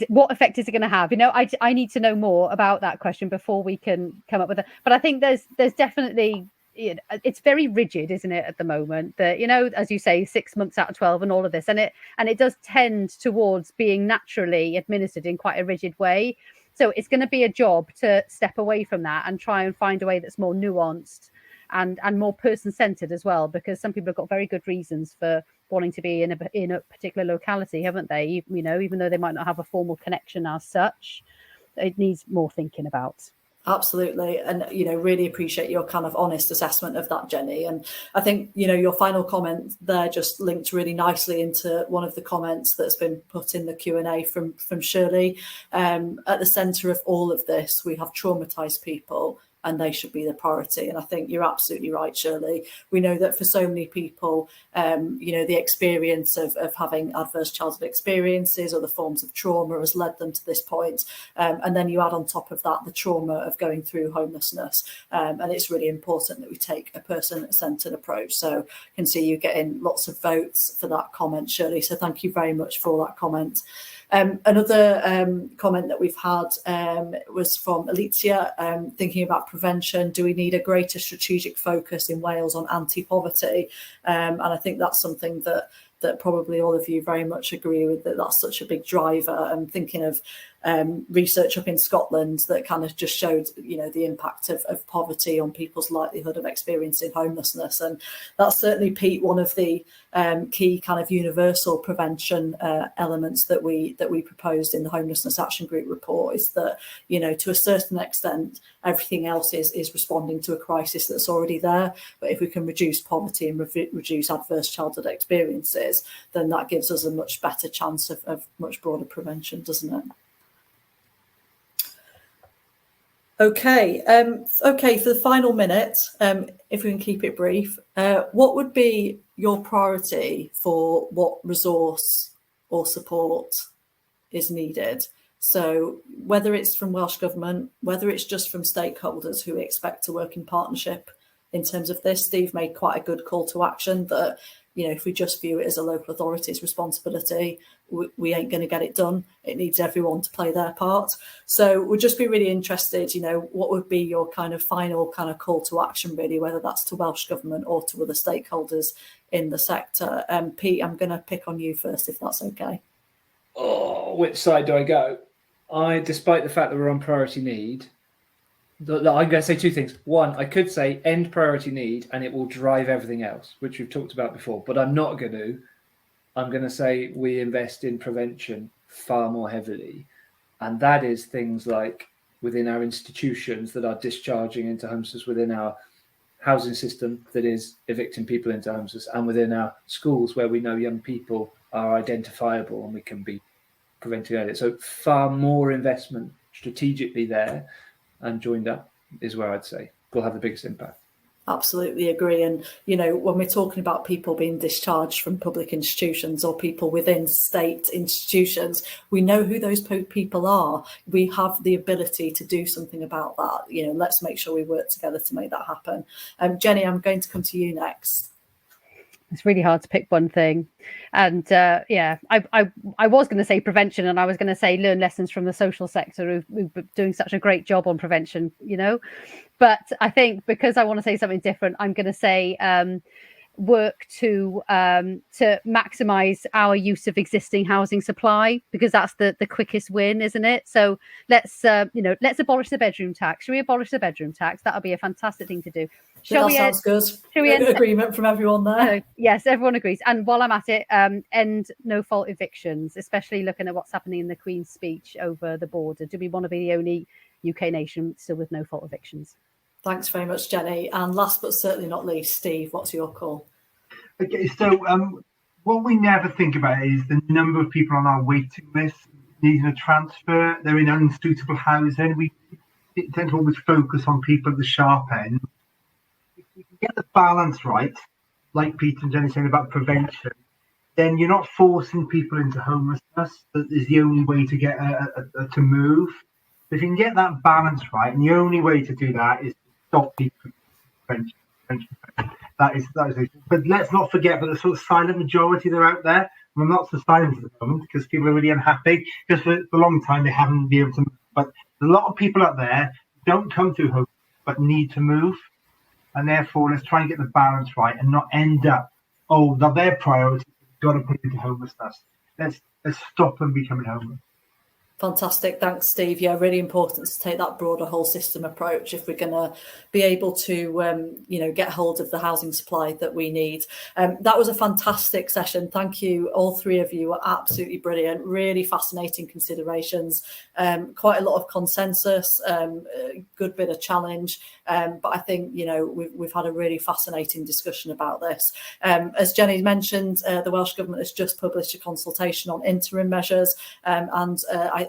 What effect is it going to have? I need to know more about that question before we can come up with it. But I think there's definitely, it's very rigid, isn't it, at the moment, that as you say, 6 months out of 12 and all of this, and it does tend towards being naturally administered in quite a rigid way. So it's going to be a job to step away from that and try and find a way that's more nuanced and more person-centered as well, because some people have got very good reasons for wanting to be in a particular locality, haven't they? Even though they might not have a formal connection as such, it needs more thinking about. Absolutely. And, really appreciate your kind of honest assessment of that, Jennie. And I think, your final comment there just linked really nicely into one of the comments that's been put in the Q&A from Shirley. At the centre of all of this, we have traumatised people, and they should be the priority. And I think you're absolutely right, Shirley. We know that for so many people, the experience of having adverse childhood experiences or the forms of trauma has led them to this point. And then you add on top of that the trauma of going through homelessness. And it's really important that we take a person-centred approach. So I can see you getting lots of votes for that comment, Shirley. So thank you very much for that comment. Another comment that we've had was from Alicia, thinking about prevention. Do we need a greater strategic focus in Wales on anti-poverty? And I think that's something that probably all of you very much agree with, that's such a big driver. I'm thinking of research up in Scotland that kind of just showed, the impact of poverty on people's likelihood of experiencing homelessness. And that's certainly, Pete, one of the key kind of universal prevention elements that we proposed in the Homelessness Action Group report, is that, to a certain extent, everything else is responding to a crisis that's already there. But if we can reduce poverty and reduce adverse childhood experiences, then that gives us a much better chance of much broader prevention, doesn't it? Okay, for the final minute, if we can keep it brief, what would be your priority for what resource or support is needed? So whether it's from Welsh Government, whether it's just from stakeholders who expect to work in partnership in terms of this. Steve made quite a good call to action that, if we just view it as a local authority's responsibility, we ain't going to get it done. It needs everyone to play their part. So we'd just be really interested, what would be your kind of final kind of call to action, really, whether that's to Welsh Government or to other stakeholders in the sector. Pete, I'm going to pick on you first, if that's okay. Oh, which side do I go? Despite the fact that we're on priority need, I'm going to say two things. One, I could say end priority need and it will drive everything else, which we've talked about before, but I'm not going to. I'm going to say we invest in prevention far more heavily. And that is things like within our institutions that are discharging into homelessness, within our housing system that is evicting people into homelessness, and within our schools where we know young people are identifiable and we can be preventing it. So far more investment strategically there and joined up is where I'd say will have the biggest impact. Absolutely agree. And, you know, when we're talking about people being discharged from public institutions or people within state institutions, we know who those people are. We have the ability to do something about that. You know, let's make sure we work together to make that happen. Jennie, I'm going to come to you next. It's really hard to pick one thing. And I was going to say prevention, and I was going to say learn lessons from the social sector who've been doing such a great job on prevention, you know. But I think because I want to say something different, I'm going to say work to maximize our use of existing housing supply, because that's the quickest win, isn't it? So let's abolish the bedroom tax. Should we abolish the bedroom tax? That'll be a fantastic thing to do. Sounds good. Agreement from everyone there. Yes, everyone agrees. And while I'm at it, end no-fault evictions, especially looking at what's happening in the Queen's speech over the border. Do we want to be the only UK nation still with no-fault evictions? Thanks very much, Jennie. And last but certainly not least, Steve, what's your call? Okay, so what we never think about is the number of people on our waiting list needing a transfer. They're in unsuitable housing. We tend to always focus on people at the sharp end. If we can get the balance right, like Pete and Jennie saying about prevention, then you're not forcing people into homelessness. That is the only way to get to move. If you can get that balance right, and the only way to do that is to stop people from prevention. That is it. But let's not forget that the sort of silent majority that are out there. I'm not so silent at the moment because people are really unhappy because for a long time they haven't been able to move. But a lot of people out there don't come through hope but need to move, and therefore let's try and get the balance right and not end up that their priority is got to put into homelessness. Let's stop them becoming homeless. Fantastic. Thanks, Steve. Yeah, really important to take that broader whole system approach if we're going to be able to, get hold of the housing supply that we need. That was a fantastic session. Thank you. All three of you were absolutely brilliant. Really fascinating considerations. Quite a lot of consensus, good bit of challenge. But I think, we've had a really fascinating discussion about this. As Jennie mentioned, the Welsh Government has just published a consultation on interim measures, and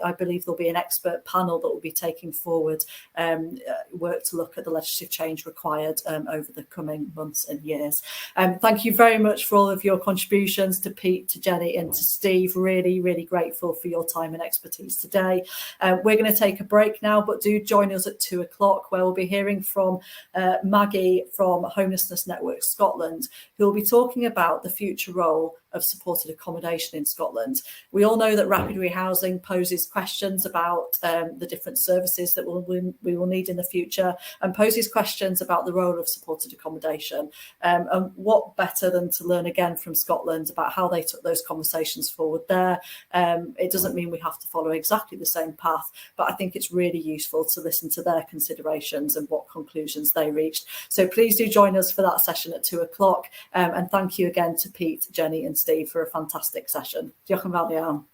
I believe there'll be an expert panel that will be taking forward work to look at the legislative change required over the coming months and years. Thank you very much for all of your contributions, to Pete, to Jennie and to Steve. Really, really grateful for your time and expertise today. We're going to take a break now, but do join us at 2:00 where we'll be hearing from Maggie from Homelessness Network Scotland, who will be talking about the future role of supported accommodation in Scotland. We all know that rapid rehousing poses questions about the different services that we will need in the future, and poses questions about the role of supported accommodation. And what better than to learn again from Scotland about how they took those conversations forward there. It doesn't mean we have to follow exactly the same path, but I think it's really useful to listen to their considerations and what conclusions they reached. So please do join us for that session at 2:00. And thank you again to Pete, Jennie and Steve for a fantastic session. Diolch yn fawr iawn.